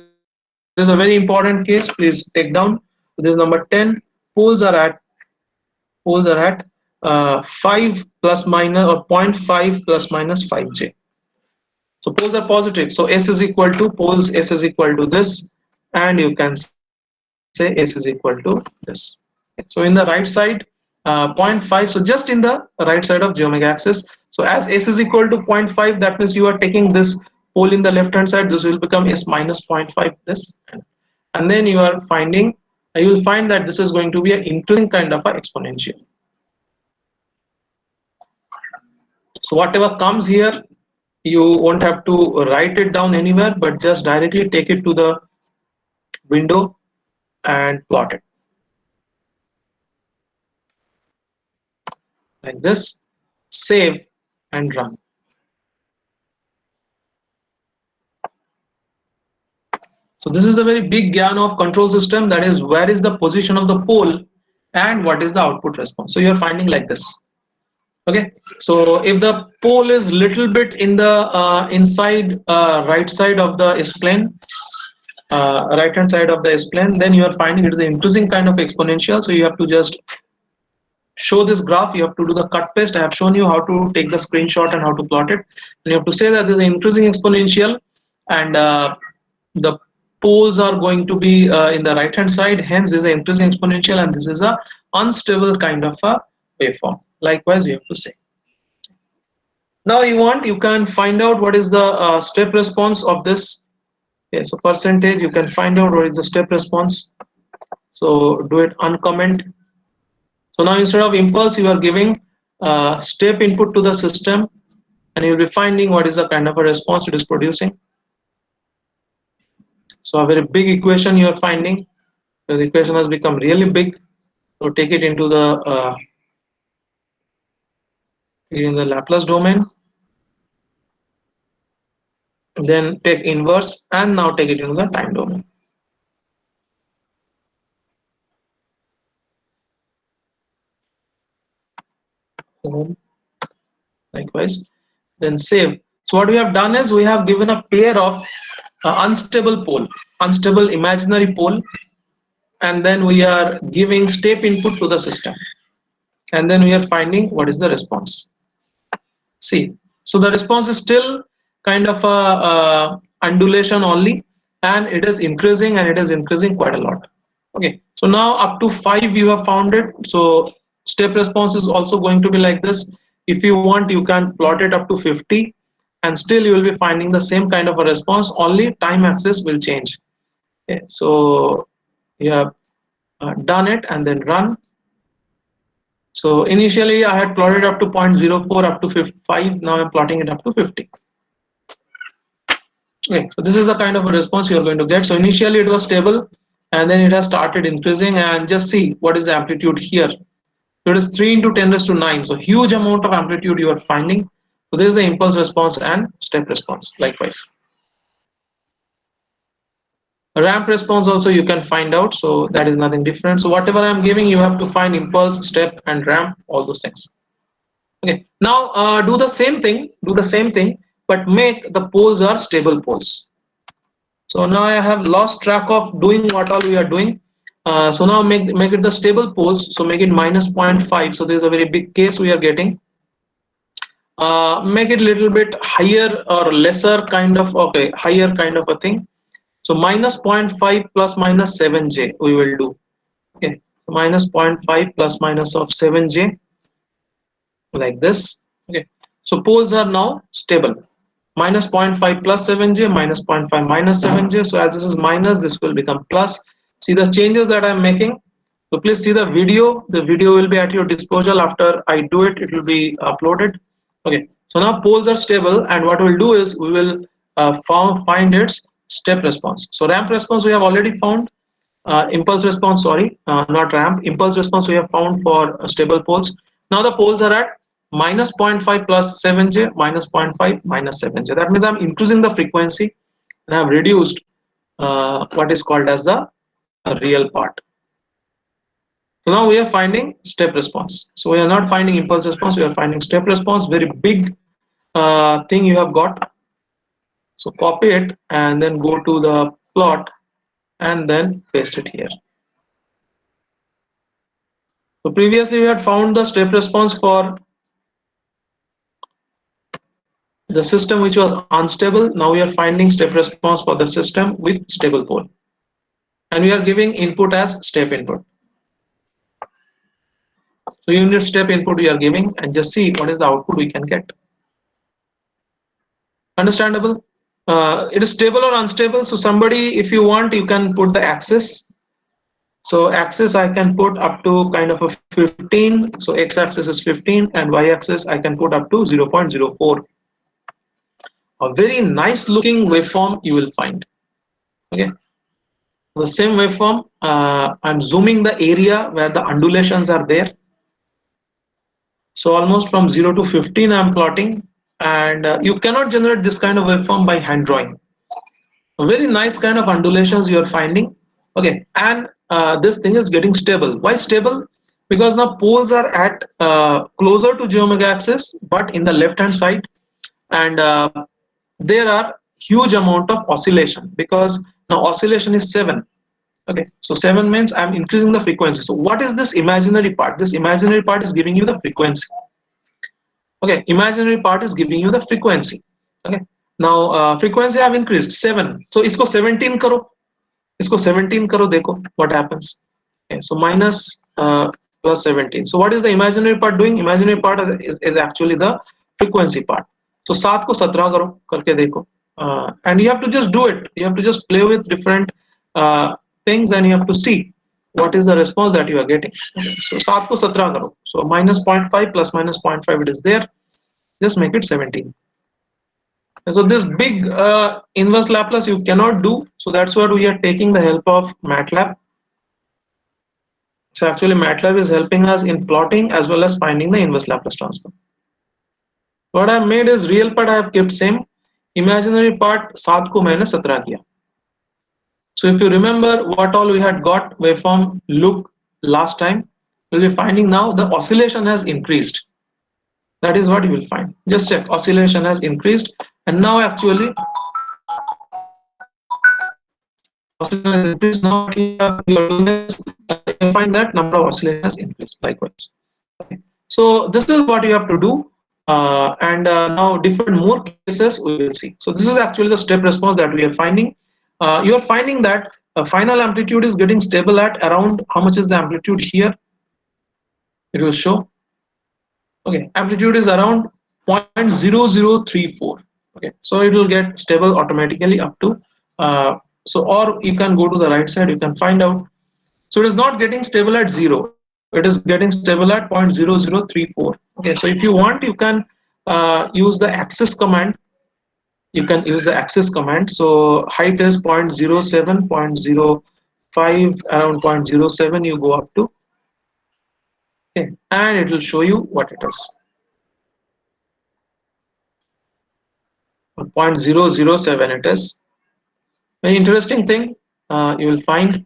S1: is a very important case. Please take down. This is number 10. Poles are at 5 plus minus, or 0.5 plus minus 5j. So poles are positive. So S is equal to, poles S is equal to this, and you can say S is equal to this. So in the right side, 0.5. So just in the right side of j omega axis. So as S is equal to 0.5, that means you are taking this pole in the left hand side. This will become S minus 0.5. This, and then you are finding, you will find that this is going to be an increasing kind of a exponential. So whatever comes here, you won't have to write it down anywhere, but just directly take it to the window and plot it like this. Save and run. So this is the very big gyan of control system, that is, where is the position of the pole and what is the output response. So you're finding like this. Okay, so if the pole is little bit in the inside right side of the S-plane, right hand side of the S-plane, then you are finding it is an increasing kind of exponential. So you have to just show this graph. You have to do the cut paste. I have shown you how to take the screenshot and how to plot it, and you have to say that there is an increasing exponential, and the poles are going to be in the right hand side, hence this is an increasing exponential, and this is a unstable kind of a waveform. Likewise, you have to say. Now you can find out what is the step response of this. Okay, so percentage, you can find out what is the step response. So do it uncomment. So now instead of impulse, you are giving step input to the system, and you'll be finding what is the kind of a response it is producing. So a very big equation you are finding. The equation has become really big. So take it into the in the Laplace domain. Then take inverse, and now take it into the time domain. Likewise, then save. So what we have done is, we have given a pair of unstable pole, unstable imaginary pole, and then we are giving step input to the system, and then we are finding what is the response. See, so the response is still kind of a undulation only, and it is increasing, and it is increasing quite a lot. Okay, so now up to 5 you have found it. So step response is also going to be like this. If you want, you can plot it up to 50, and still you will be finding the same kind of a response, only time axis will change. Okay, so you have done it and then run. So initially I had plotted up to 0.04 up to 5. Now I'm plotting it up to 50. Okay, so this is the kind of a response you are going to get. So initially it was stable, and then it has started increasing, and just see what is the amplitude here. So it is 3 into 10 raised to 9. So huge amount of amplitude you are finding. So this is the impulse response and step response. Likewise, ramp response also you can find out. So that is nothing different. So whatever I'm giving, you have to find impulse, step, and ramp, all those things. Okay, now do the same thing. but make the poles are stable poles. So now I have lost track of doing what all we are doing. So now make it the stable poles. So make it minus 0.5. So there is a very big case we are getting. Make it a little bit higher or lesser kind of, okay, higher kind of a thing. So minus 0.5 plus minus 7j we will do. Okay, minus 0.5 plus minus of 7j like this. Okay, so poles are now stable. Minus 0.5 plus 7j, minus 0.5 minus 7j. So as this is minus, this will become plus. See the changes that I'm making. So please see the video. The video will be at your disposal after I do it. It will be uploaded. Okay. So now poles are stable, and what we'll do is we will find its step response. So ramp response we have already found. Impulse response, sorry, not ramp. Impulse response we have found for stable poles. Now the poles are at minus 0.5 plus 7j, minus 0.5 minus 7j. That means I'm increasing the frequency and I've reduced what is called as the real part. So now we are finding step response. So we are not finding impulse response, we are finding step response. Very big thing you have got. So copy it and then go to the plot and then paste it here. So previously we had found the step response for the system which was unstable. Now we are finding step response for the system with stable pole. And we are giving input as step input. So unit step input we are giving and just see what is the output we can get. Understandable? It is stable or unstable. So somebody, if you want, you can put the axis. So axis I can put up to kind of a 15. So x-axis is 15 and y-axis I can put up to 0.04. A very nice looking waveform you will find. Okay. The same waveform, I'm zooming the area where the undulations are there. So almost from 0 to 15 I'm plotting, and you cannot generate this kind of waveform by hand drawing. A very nice kind of undulations you are finding. Okay, and this thing is getting stable. Why stable? Because now poles are at closer to j omega axis, but in the left hand side, and there are huge amount of oscillation because now oscillation is 7. Okay, so 7 means I'm increasing the frequency. So what is this imaginary part? This imaginary part is giving you the frequency. Okay, imaginary part is giving you the frequency. Okay, now frequency have increased 7. So isko 17 karo. Isko 17 karo, dekho what happens. Okay, so minus plus 17. So what is the imaginary part doing? Imaginary part is actually the frequency part. So 7 ko 17 karo karke dekho. And you have to just do it. You have to just play with different things and you have to see what is the response that you are getting. Okay. So 7 ko 17 karo. So minus 0.5 plus minus 0.5 it is there. Just make it 17. So this big inverse Laplace you cannot do. So that's what we are taking the help of MATLAB. So actually MATLAB is helping us in plotting as well as finding the inverse Laplace transform. What I have made is real part I have kept same. Imaginary part 7 को मैंने 17 किया. So if you remember what all we had got waveform look last time, you'll be finding now the oscillation has increased. That is what you will find. Just check, oscillation has increased, and now actually oscillation has increased. Now what you are doing is you find that number of oscillation has increased likewise. Okay. So this is what you have to do, and now different more cases we will see. So this is actually the step response that we are finding. You are finding that final amplitude is getting stable at around, how much is the amplitude here? It will show. Okay, amplitude is around 0.0034. Okay, so it will get stable automatically up to so, or you can go to the right side, you can find out. So it is not getting stable at 0, it is getting stable at 0.0034. Okay, so if you want, you can use the axis command. You can use the axis command. So height is 0.07, 0.05, around 0.07 you go up to. Okay, and it will show you what it is. 0.007 it is. Very interesting thing. You will find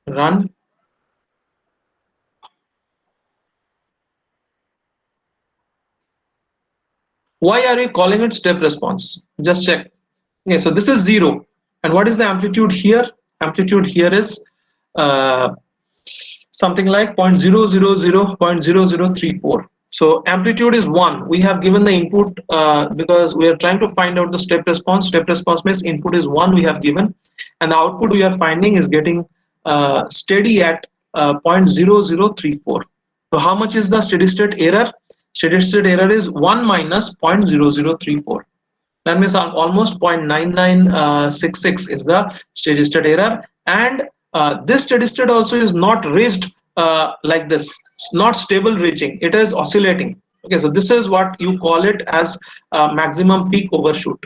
S1: run. Why are we calling it step response? Just check. Okay, so this is 0. And what is the amplitude here? Amplitude here is something like 0.000.0034. So amplitude is 1. We have given the input because we are trying to find out the step response. Step response means input is 1 we have given, and the output we are finding is getting steady at 0.0034. So how much is the steady state error? Steady state error is 1 minus 0.0034. That means almost 0.9966 is the steady state error, and this steady state also is not reached like this. It's not stable reaching, it is oscillating. Okay, so this is what you call it as maximum peak overshoot.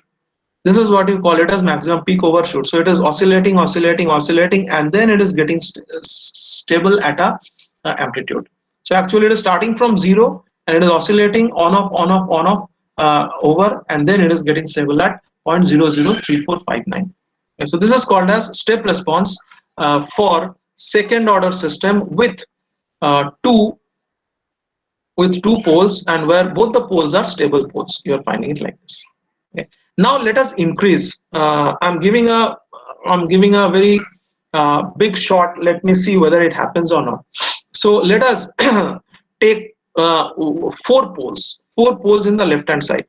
S1: This is what you call it as maximum peak overshoot. So it is oscillating, oscillating, oscillating, and then it is getting stable at a amplitude. So actually it is starting from 0 and it is oscillating on off, on off, on off, over, and then it is getting stable at 0.003459. Okay, so this is called as step response for second order system with two poles, and where both the poles are stable poles. You are finding it like this. Okay. Now let us increase. I'm giving a very big shot. Let me see whether it happens or not. So let us take 4 poles in the left hand side.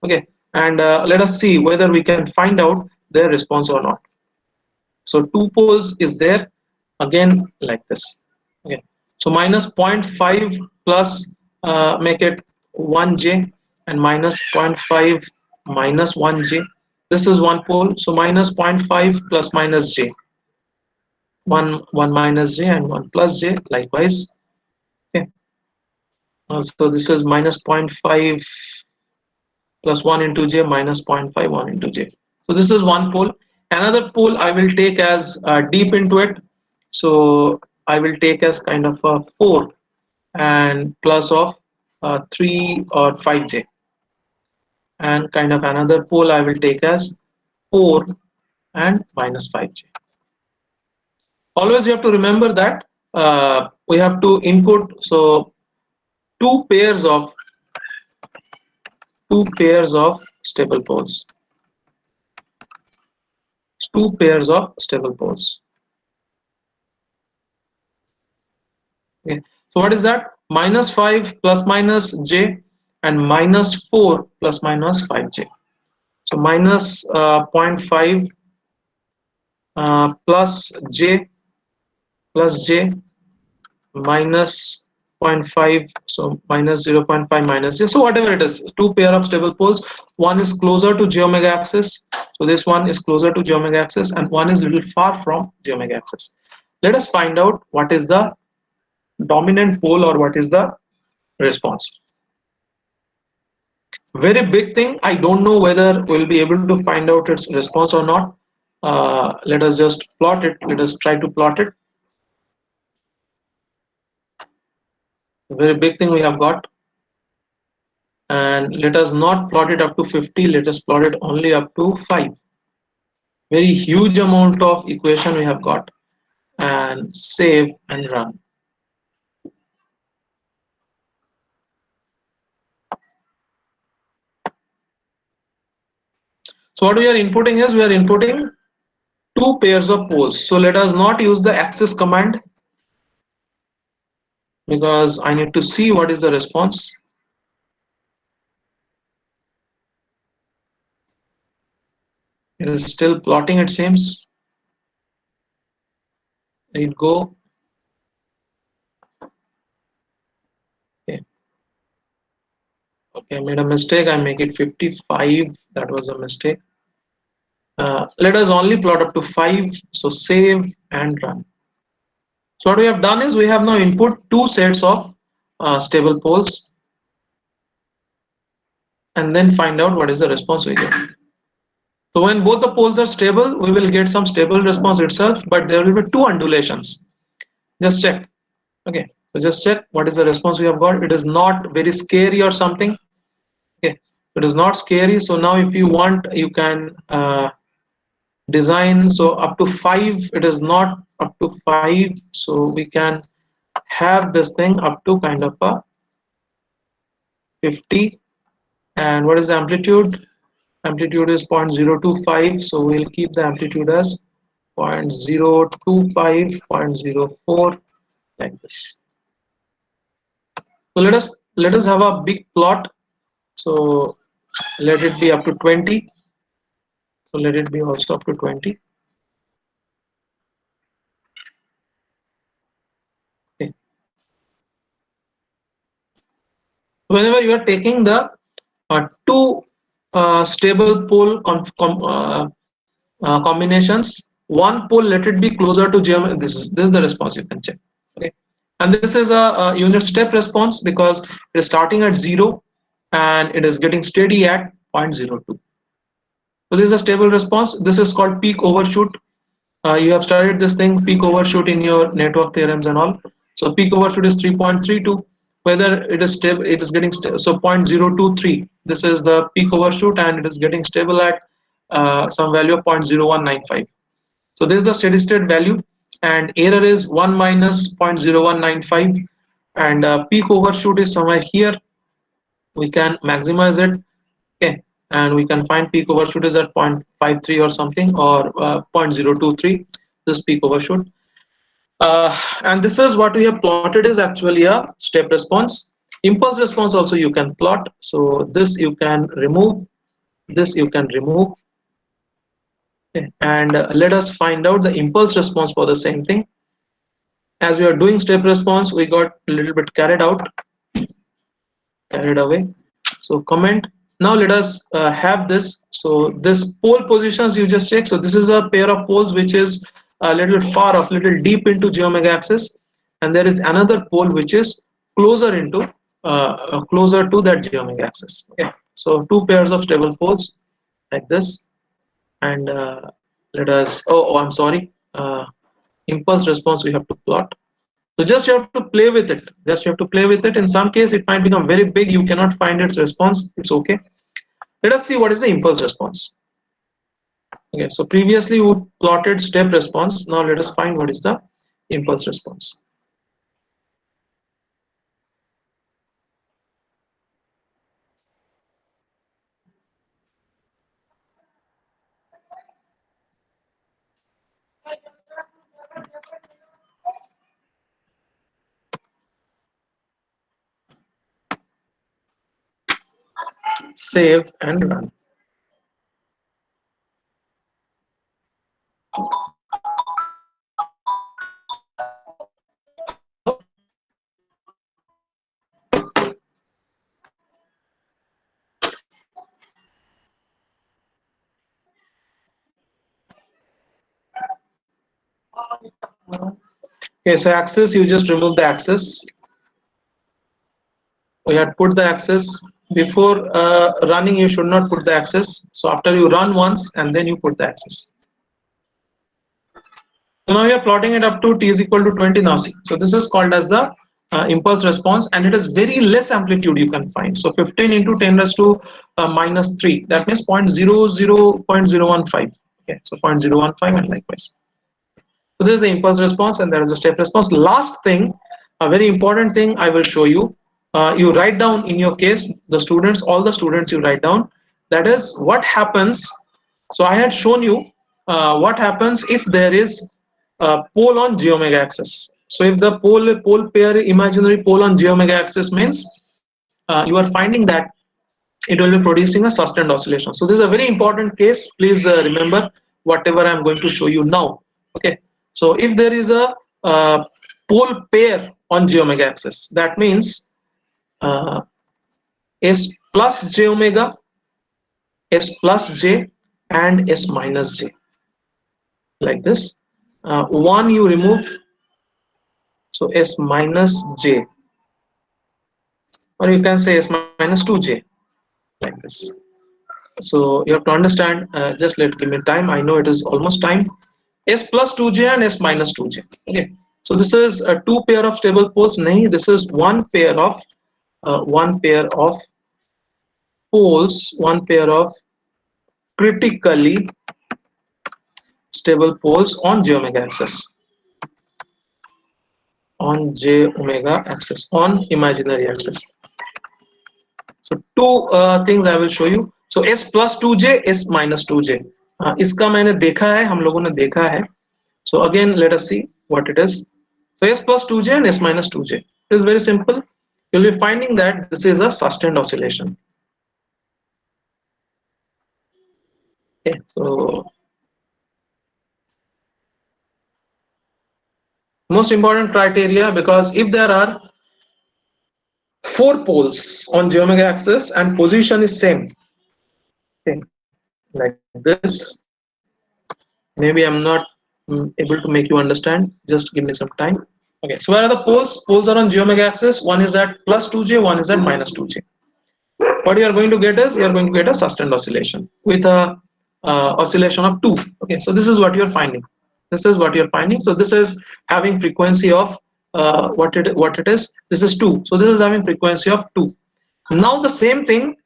S1: Okay, and let us see whether we can find out their response or not. So 2 poles is there, again like this. Okay, so minus 0.5 plus make it 1j, and minus 0.5 minus 1j. This is one pole, so minus 0.5 plus minus j, 1 minus j and 1 plus j likewise. Okay, so this is minus 0.5 plus 1 into j minus 0.5 1 into j. So this is one pole. Another pole I will take as deep into it. So I will take as kind of a 4 and plus of 3 or 5j, and kind of another pole I will take as 4 and minus 5j. Always you have to remember that we have to input, so two pairs of stable poles. Two pairs of stable poles. Okay. So what is that? Minus 5 plus minus j and minus 4 plus minus 5j. So minus 0.5 plus j minus 0.5, so minus 0.5 minus j. So whatever it is, two pair of stable poles. One is closer to j omega axis. So this one is closer to j omega axis, and one is little far from j omega axis. Let us find out what is the dominant pole or what is the response. Very big thing. I don't know whether we'll be able to find out its response or not. Let us just plot it. Let us try to plot it. Very big thing we have got. And let us not plot it up to 50. Let us plot it only up to 5. Very huge amount of equation we have got. And save and run. So what we are inputting is, we are inputting two pairs of poles. So let us not use the access command, because I need to see what is the response. It is still plotting, it seems. Let it go. Okay. Okay, I made a mistake. I make it 55. That was a mistake. Let us only plot up to 5. So save and run. So what we have done is, we have now input two sets of stable poles, and then find out what is the response we get. So when both the poles are stable, we will get some stable response itself, but there will be two undulations. Just check. Okay, so just check what is the response we have got. It is not very scary or something. Okay, it is not scary. So now if you want, you can design. So up to 5, it is not up to 5. So we can have this thing up to kind of a 50, And what is the amplitude? Amplitude is 0.025, so we'll keep the amplitude as 0.025, 0.04, like this. So let us have a big plot. So let it be up to 20. So let it be also up to 20. Okay. Whenever you are taking the two stable pole combinations, one pole let it be closer to geometry. This is the response you can check. Okay, and this is a unit step response because it is starting at 0 and it is getting steady at 0.02. So this is a stable response. This is called peak overshoot. You have studied this thing, peak overshoot, in your network theorems and all. So peak overshoot is 3.32. Whether it is stable, it is getting so 0.023. This is the peak overshoot, and it is getting stable at some value of 0.0195. So this is the steady state value, and error is 1 minus 0.0195, and peak overshoot is somewhere here. We can maximize it. Okay, and we can find peak overshoot is at 0.53 or something, or 0.023, this peak overshoot. And this is what we have plotted is actually a step response. Impulse response also you can plot. So this you can remove, this you can remove. Okay. And let us find out the impulse response for the same thing. As we are doing step response, we got a little bit carried away. So comment. Now let us have this. So this pole positions you just check. So this is a pair of poles which is a little far off, little deep into j omega axis, and there is another pole which is closer into closer to that j omega axis. Okay. So two pairs of stable poles like this, and let us. I'm sorry. Impulse response we have to plot. So just you have to play with it. Just you have to play with it. In some case, it might become very big. You cannot find its response. It's okay. Let us see what is the impulse response. Okay, so previously we plotted step response. Now let us find what is the impulse response. Save and run. Okay, so axis, you just remove the axis. We had put the axis before running. You should not put the axis. So after you run once and then you put the axis. So now we are plotting it up to t is equal to 20 now. See, so this is called as the impulse response, and it is very less amplitude you can find. So 15 into 10 raised to minus 3. That means 0.00.015. Okay, so 0.015 and likewise. So this is the impulse response, and there is a step response. Last thing, a very important thing I will show you. You write down in your case, the students, all the students you write down. That is what happens. So I had shown you what happens if there is a pole on j omega axis. So if the pole pair, imaginary pole on j omega axis means you are finding that it will be producing a sustained oscillation. So this is a very important case. Please remember whatever I am going to show you now. Okay. So if there is a pole pair on j omega axis, that means S plus j omega, S plus j, and S minus j, like this. One you remove, so S minus j, or you can say S minus 2j, like this. So you have to understand, just give me time. I know it is almost time. S plus 2j and S minus 2j. Okay. So this is a two pair of stable poles. Nahi, this is one pair of poles, one pair of critically stable poles on j omega axis. On j omega axis, on imaginary axis. So two things I will show you. So s plus 2j, s minus 2j. इसका मैंने देखा है, हम लोगों ने देखा है. So again, let us see what it is. So s plus 2j and s minus 2j. It is very simple. You'll be finding that this is a sustained oscillation. Okay, so most important criteria, because if there are four poles on geometric axis and position is same, okay, like this. Maybe I'm not able to make you understand. Just give me some time. Okay, so where are the poles? Poles are on geometric axis. One is at plus 2j, one is at minus 2j. What you are going to get is, you are going to get a sustained oscillation with a oscillation of 2. Okay, so this is what you are finding. This is what you are finding. So this is having frequency of what it is. This is 2. So this is having frequency of 2. Now the same thing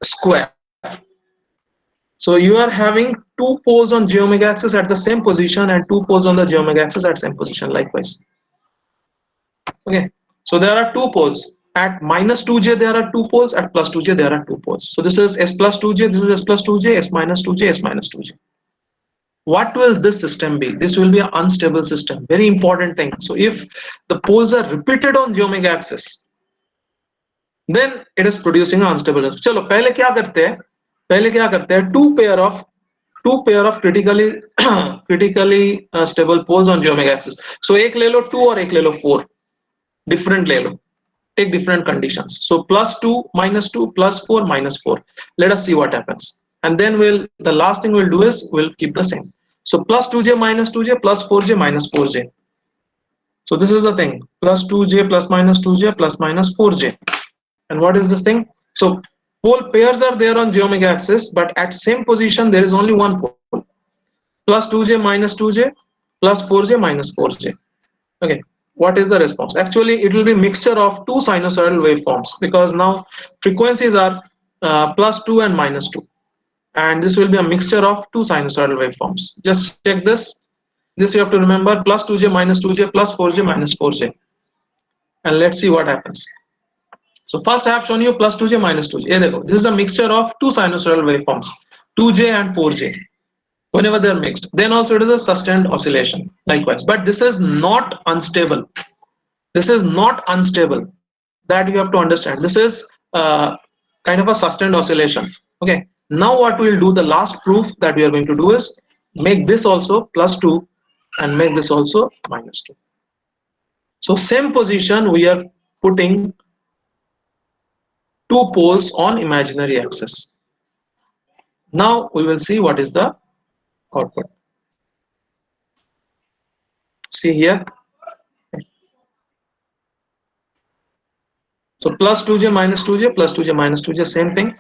S1: square. So you are having two poles on geometric axis at the same position and two poles on the geometric axis at same position likewise. Okay, so there are two poles. At minus 2j there are two poles, at plus 2j there are two poles. So this is s plus 2j, this is s plus 2j, s minus 2j, s minus 2j. What will this system be? This will be an unstable system. Very important thing. So if the poles are repeated on geometric axis, then it is producing an unstable system. चलो पहले क्या करते हैं? पहले क्या करते हैं? Two pair of critically stable poles on geometric axis. So एक ले लो 2 और एक ले लो 4. Different ले लो. Take different conditions. So plus 2, minus 2, plus 4, minus 4. Let us see what happens. And then the last thing we'll do is we'll keep the same. So plus 2j minus 2j plus 4j minus 4j. So this is the thing. Plus 2j plus minus 2j plus minus 4j. And what is this thing? So pole pairs are there on geometric axis, but at same position there is only one pole. Plus 2j minus 2j plus 4j minus 4j. Okay, what is the response? Actually it will be mixture of two sinusoidal waveforms, because now frequencies are plus 2 and minus 2, and this will be a mixture of two sinusoidal waveforms. Just check this. This you have to remember, plus 2j minus 2j plus 4j minus 4j, and let's see what happens. So first I have shown you plus 2j minus 2j. Here they go. This is a mixture of two sinusoidal waveforms, 2j and 4j. Whenever they are mixed, then also it is a sustained oscillation likewise. But this is not unstable. This is not unstable. That you have to understand. This is kind of a sustained oscillation. Okay. Now what we will do, the last proof that we are going to do is make this also plus 2 and make this also minus 2. So same position, we are putting two poles on imaginary axis. Now we will see what is the output. See here. So plus 2j minus 2j plus 2j minus 2j, same thing.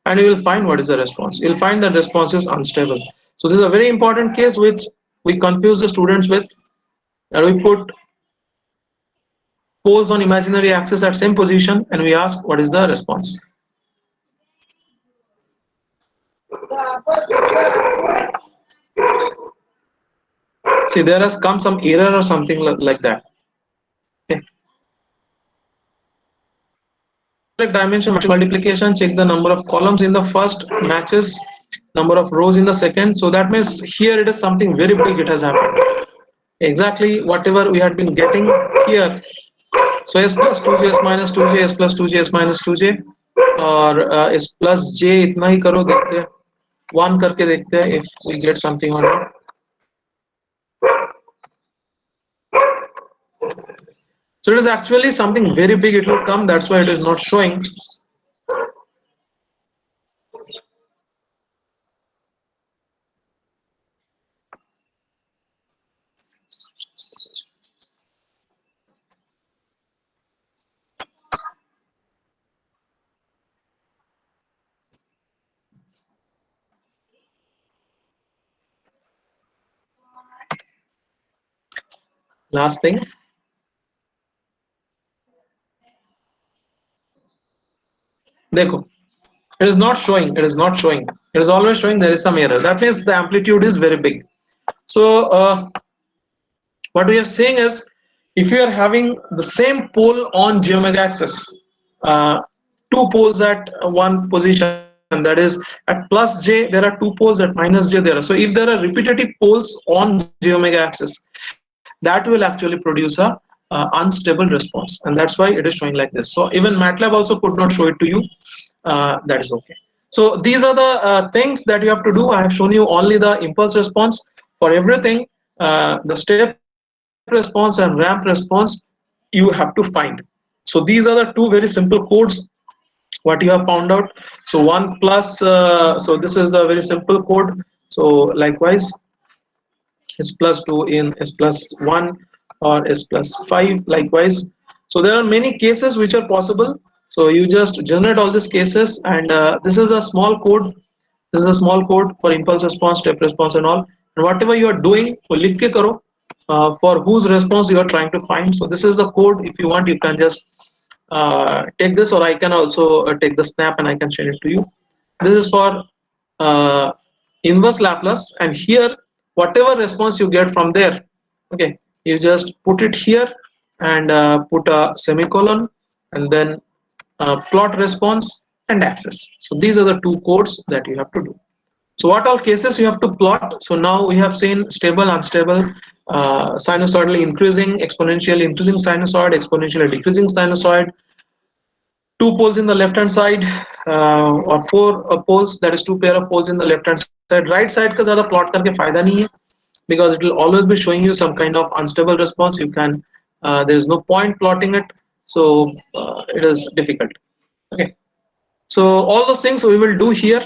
S1: And you will find what is the response. You'll find that response is unstable. So this is a very important case which we confuse the students with. And we put poles on imaginary axis at same position and we ask what is the response. See, there has come some error or something like that. Okay. Dimension multiplication, check the number of columns in the first matches number of rows in the second. So that means here it is something very big, it has happened. Exactly whatever we had been getting here. So s plus 2j, s minus 2j, s plus 2j, s minus 2j, और s plus j इतना ही करो, देखते हैं 1 करके देखते हैं if we get something on it. So it is actually something very big, it will come, that's why it is not showing. Last thing. Dekho. It is not showing, it is not showing. It is always showing there is some error. That means the amplitude is very big. So What we are saying is, if you are having the same pole on j omega axis, uh, two poles at one position, that is at plus j there are two poles, at minus j there are. So if there are repetitive poles on j omega axis, that will actually produce a unstable response, and that's why it is showing like this. So even MATLAB also could not show it to you. That is okay. So these are the things that you have to do. I have shown you only the impulse response. For everything, the step response and ramp response, you have to find. So these are the two very simple codes what you have found out. So 1 plus, so this is the very simple code. So likewise, s plus 2 in s plus 1 or s plus 5 likewise. So there are many cases which are possible. So you just generate all these cases, and this is a small code. This is a small code for impulse response, step response, and all. And whatever you are doing, वो लिख के करो, for whose response you are trying to find. So this is the code. If you want, you can just take this, or I can also take the snap and I can share it to you. This is for uh, inverse Laplace, and here whatever response you get from there, okay, you just put it here and put a semicolon, and then plot response and axis. So these are the two codes that you have to do. So what all cases you have to plot? So now we have seen stable, unstable, sinusoidally increasing, exponentially increasing sinusoid, exponentially decreasing sinusoid, two poles in the left hand side, or four poles, that is two pair of poles in the left hand side. Right side का ज़्यादा plot करके फायदा नहीं है, because it will always be showing you some kind of unstable response. You can, there is no point plotting it, so it is difficult. Okay, so all those things we will do here,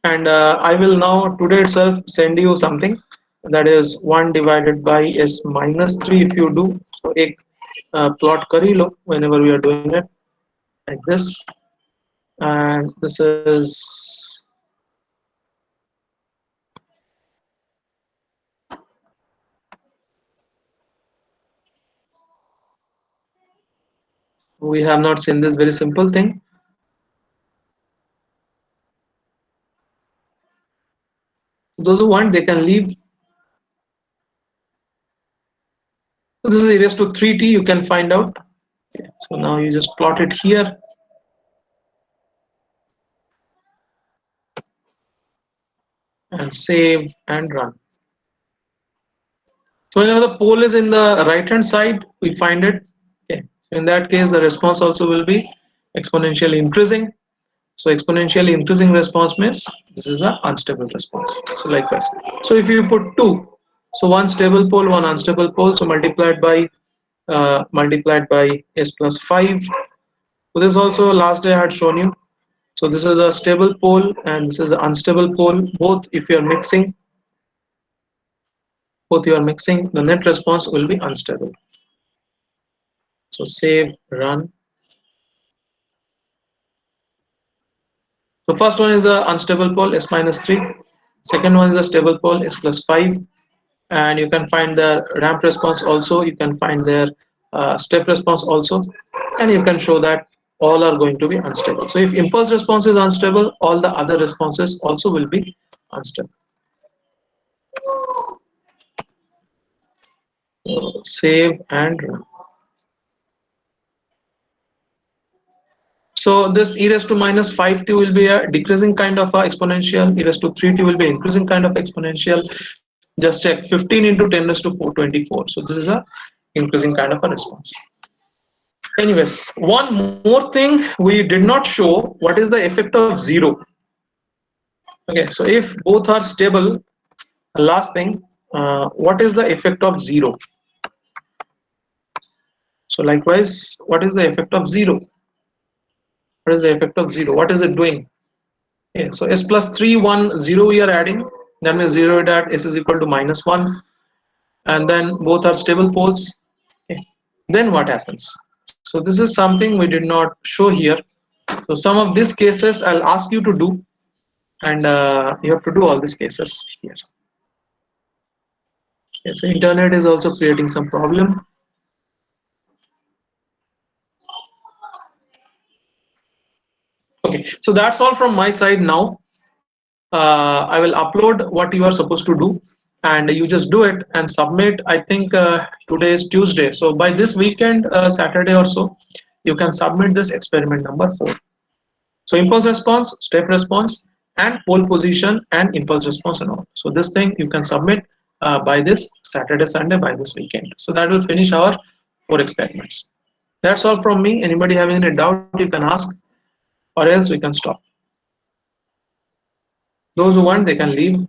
S1: and I will now today itself send you something, that is 1 divided by s minus 3 if you do. So एक plot कर ही लो whenever we are doing it like this, and this is we have not seen this very simple thing. Those who want, they can leave. So this is e raised to 3t, you can find out. Okay, so now you just plot it here, and save and run. So whenever the pole is in the right hand side, we find it. Okay, so in that case the response also will be exponentially increasing. So exponentially increasing response means this is an unstable response. So likewise, so if you put 2, so one stable pole, one unstable pole, so multiplied by s plus 5. So this also last day I had shown you. So this is a stable pole and this is an unstable pole. Both, if you are mixing, the net response will be unstable. So save, run. So first one is a unstable pole, s minus 3. Second one is a stable pole, s plus 5. And you can find the ramp response also. You can find their step response also. And you can show that all are going to be unstable. So if impulse response is unstable, all the other responses also will be unstable. So save and run. So this e raised to minus 5t will be a decreasing kind of a exponential. E raised to 3t will be increasing kind of exponential. Just check 15 into 10 raised to 424. So this is a increasing kind of a response. Anyways, one more thing we did not show, what is the effect of 0. Okay, so if both are stable, last thing, what is the effect of 0? So likewise, what is the effect of 0? What is the effect of 0? What is it doing? Okay, so s plus 3, 1, 0 we are adding. That means 0 at s is equal to minus 1. And then both are stable poles. Okay. Then what happens? So this is something we did not show here. So some of these cases I'll ask you to do, and you have to do all these cases here. Okay, so internet is also creating some problem. Okay, so that's all from my side now. I will upload what you are supposed to do, and you just do it and submit. I think today is Tuesday, so by this weekend, Saturday or so, you can submit this experiment number 4. So impulse response, step response, and pole position and impulse response and all. So this thing you can submit by this Saturday, Sunday, by this weekend. So that will finish our 4 experiments. That's all from me. Anybody having any doubt, you can ask, or else we can stop. Those who want, they can leave.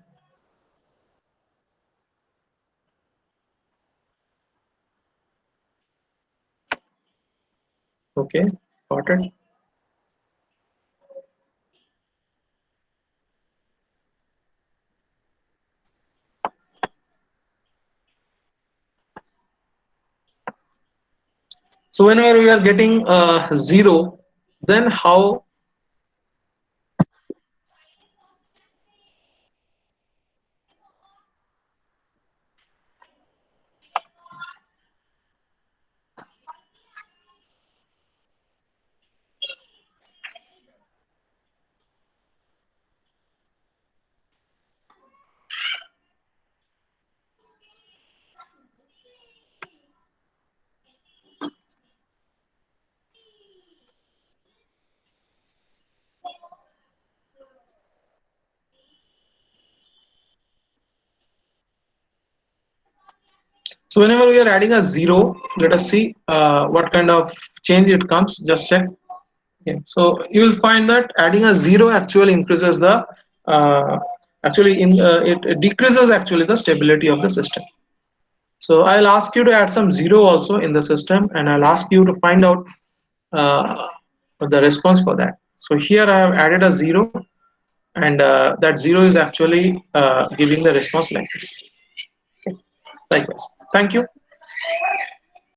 S1: Okay, got it. So whenever we are getting 0, then how? So whenever we are adding a 0, let us see what kind of change it comes. Just check. Okay. So you will find that adding a 0 actually increases the it decreases actually the stability of the system. So I'll ask you to add some 0 also in the system, and I'll ask you to find out uh, the response for that. So here I have added a 0, and that 0 is actually giving the response like this. Okay. Likewise. Thank you.